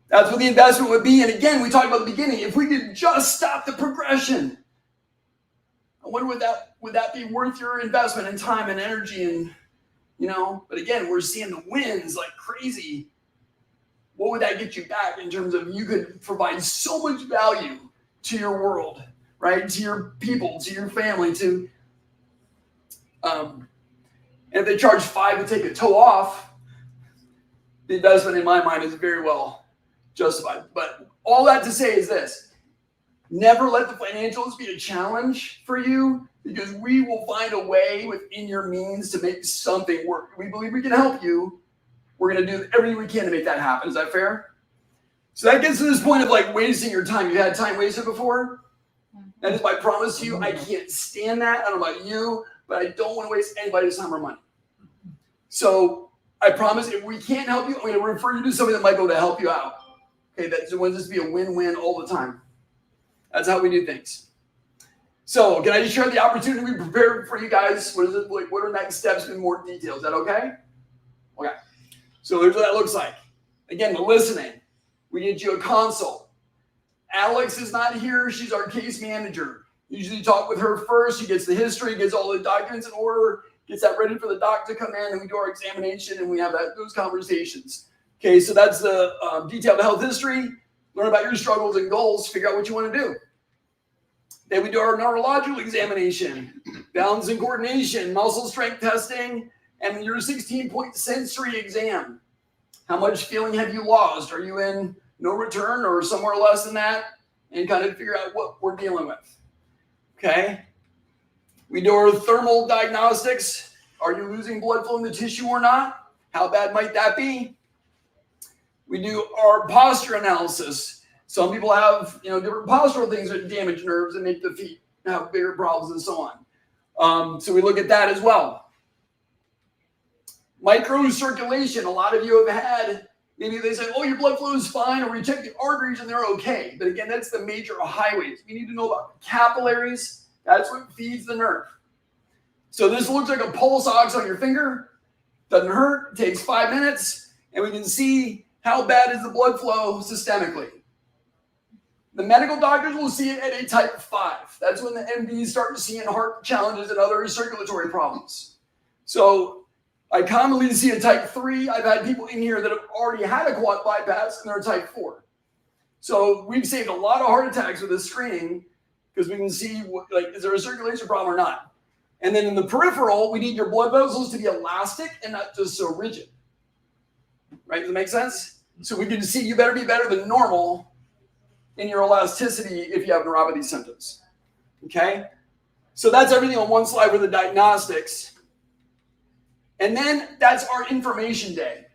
That's what the investment would be. And again, we talked about the beginning. If we could just stop the progression, I wonder would that be worth your investment in time and energy and, but again, we're seeing the wins like crazy. What would that get you back in terms of you could provide so much value to your world? Right, to your people, to your family, to and if they charge $5 to take a toe off, the investment in my mind is very well justified. But all that to say is this: never let the financials be a challenge for you, because we will find a way within your means to make something work. We believe we can help you. We're going to do everything we can to make that happen. Is that fair? So that gets to this point of like wasting your time. You had time wasted before? That is my promise to you. I can't stand that. I don't know about you, but I don't want to waste anybody's time or money. So I promise if we can't help you, I'm going to refer you to somebody that might be able to help you out. Okay, that's going to just be a win-win all the time. That's how we do things. So can I just share the opportunity we prepared for you guys? What is it like? What are next steps in more detail? Is that okay? Okay. So here's what that looks like. Again, the listening. We get you a consult. Alex is not here. She's our case manager. Usually talk with her first. She gets the history, gets all the documents in order, gets that ready for the doc to come in, and we do our examination, and we have those conversations. Okay, so that's the detailed health history. Learn about your struggles and goals. Figure out what you want to do. Then we do our neurological examination, balance and coordination, muscle strength testing, and your 16-point sensory exam. How much feeling have you lost? Are you in no return or somewhere less than that? And kind of figure out what we're dealing with. Okay? We do our thermal diagnostics. Are you losing blood flow in the tissue or not? How bad might that be? We do our posture analysis. Some people have, different postural things that damage nerves and make the feet have bigger problems and so on. So we look at that as well. Microcirculation. A lot of you have had, maybe they say, oh, your blood flow is fine, or we check the arteries and they're okay. But again, that's the major highways. We need to know about the capillaries. That's what feeds the nerve. So this looks like a pulse ox on your finger. Doesn't hurt, takes 5 minutes, and we can see how bad is the blood flow systemically. The medical doctors will see it at a type 5. That's when the MDs start seeing heart challenges and other circulatory problems. So I commonly see a type 3. I've had people in here that have already had a quad bypass and they're type 4. So we've saved a lot of heart attacks with this screening because we can see, is there a circulation problem or not? And then in the peripheral, we need your blood vessels to be elastic and not just so rigid. Right? Does that make sense? So we can see you better be better than normal in your elasticity if you have neuropathy symptoms. Okay? So that's everything on one slide with the diagnostics. And then that's our information day.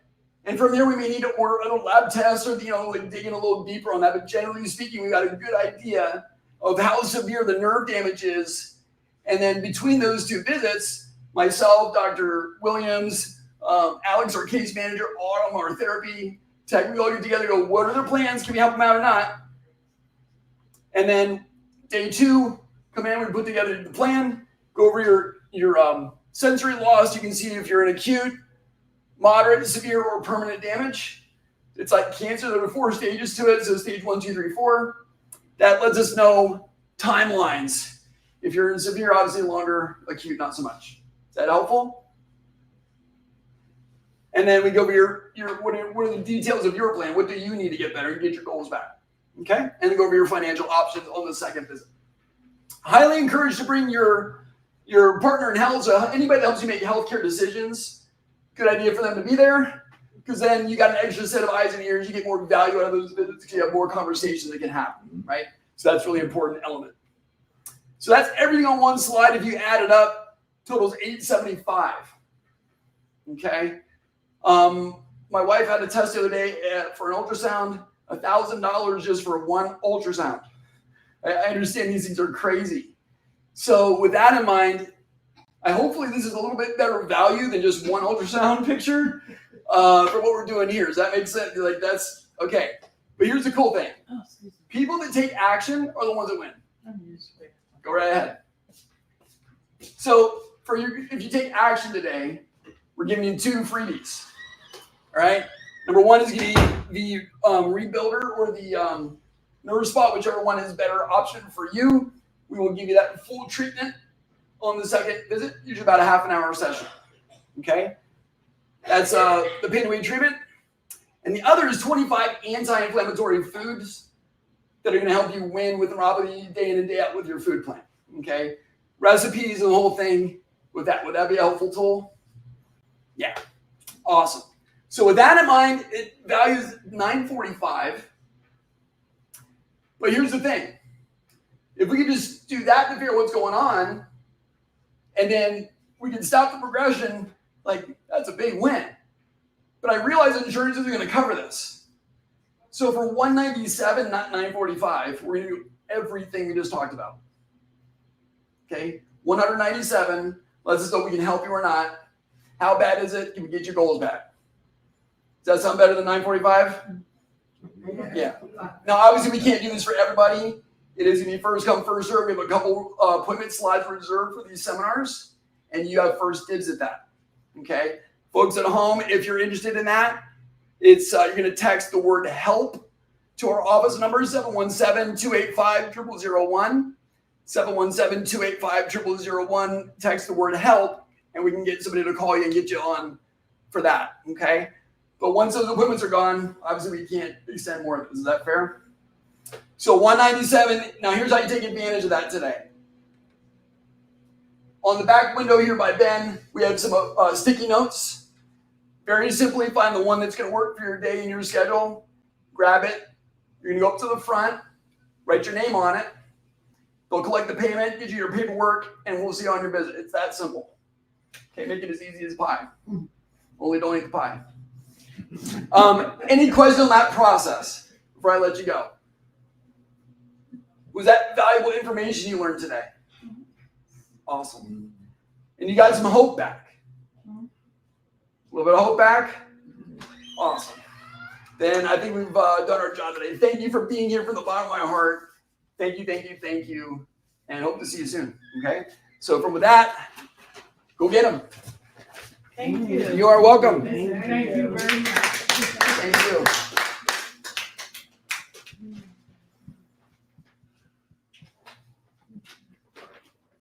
And from there, we may need to order a lab test or, dig in a little deeper on that. But generally speaking, we got a good idea of how severe the nerve damage is. And then between those two visits, myself, Dr. Williams, Alex, our case manager, Autumn, our therapy tech, we all get together and go, what are their plans? Can we help them out or not? And then day 2, come in, we put together the plan, go over your sensory loss. You can see if you're in acute, moderate, severe, or permanent damage. It's like cancer. There are 4 stages to it. So stage 1, 2, 3, 4. That lets us know timelines. If you're in severe, obviously longer, acute, not so much. Is that helpful? And then we go over what are the details of your plan? What do you need to get better and get your goals back? Okay? And then go over your financial options on the second visit. Highly encouraged to bring your partner in health, so anybody that helps you make healthcare decisions, good idea for them to be there, because then you got an extra set of eyes and ears. You get more value out of those visits because you have more conversations that can happen, right? So that's really important element. So that's everything on one slide. If you add it up, totals $875. Okay. My wife had a test the other day for an ultrasound, $1,000 just for one ultrasound. I understand these things are crazy. So with that in mind, hopefully this is a little bit better value than just one ultrasound picture for what we're doing here. Does that make sense? Like that's okay. But here's the cool thing. People that take action are the ones that win. Go right ahead. So if you take action today, we're giving you 2 freebies. All right. Number 1 is going to be the rebuilder or the Neurospot, whichever one is better option for you. We will give you that full treatment on the second visit, usually about a half an hour session. Okay. That's the pain away treatment. And the other is 25 anti-inflammatory foods that are going to help you win with neuropathy day in and day out with your food plan. Okay. Recipes and the whole thing with that. Would that be a helpful tool? Yeah. Awesome. So with that in mind, it values $945. But here's the thing. If we could just do that to figure out what's going on, and then we can stop the progression, that's a big win. But I realize insurance isn't going to cover this. So for $197, not $945, we're going to do everything we just talked about. Okay, $197 lets us know if we can help you or not. How bad is it? Can we get your goals back? Does that sound better than $945? Yeah. Now, obviously, we can't do this for everybody. It is going to be first come, first serve. We have a couple appointment slots reserved for these seminars, and you have first dibs at that. Okay, folks at home, if you're interested in that, it's you're going to text the word "help" to our office number 717-285-0001. 717-285-0001. Text the word "help," and we can get somebody to call you and get you on for that. Okay. But once those appointments are gone, obviously we can't extend more of this. Is that fair? So $197. Now here's how you take advantage of that today. On the back window here by Ben, we have some sticky notes. Very simply, find the one that's going to work for your day and your schedule. Grab it. You're going to go up to the front, write your name on it. They'll collect the payment, get you your paperwork, and we'll see you on your visit. It's that simple. Okay, make it as easy as pie. Only don't eat the pie. Any questions on that process before I let you go? Was that valuable information you learned today? Awesome. And you got some hope back. A little bit of hope back? Awesome. Then I think we've done our job today. Thank you for being here from the bottom of my heart. Thank you, thank you, thank you. And hope to see you soon. Okay? So with that, go get them. Thank you. You are welcome. Thank you very much.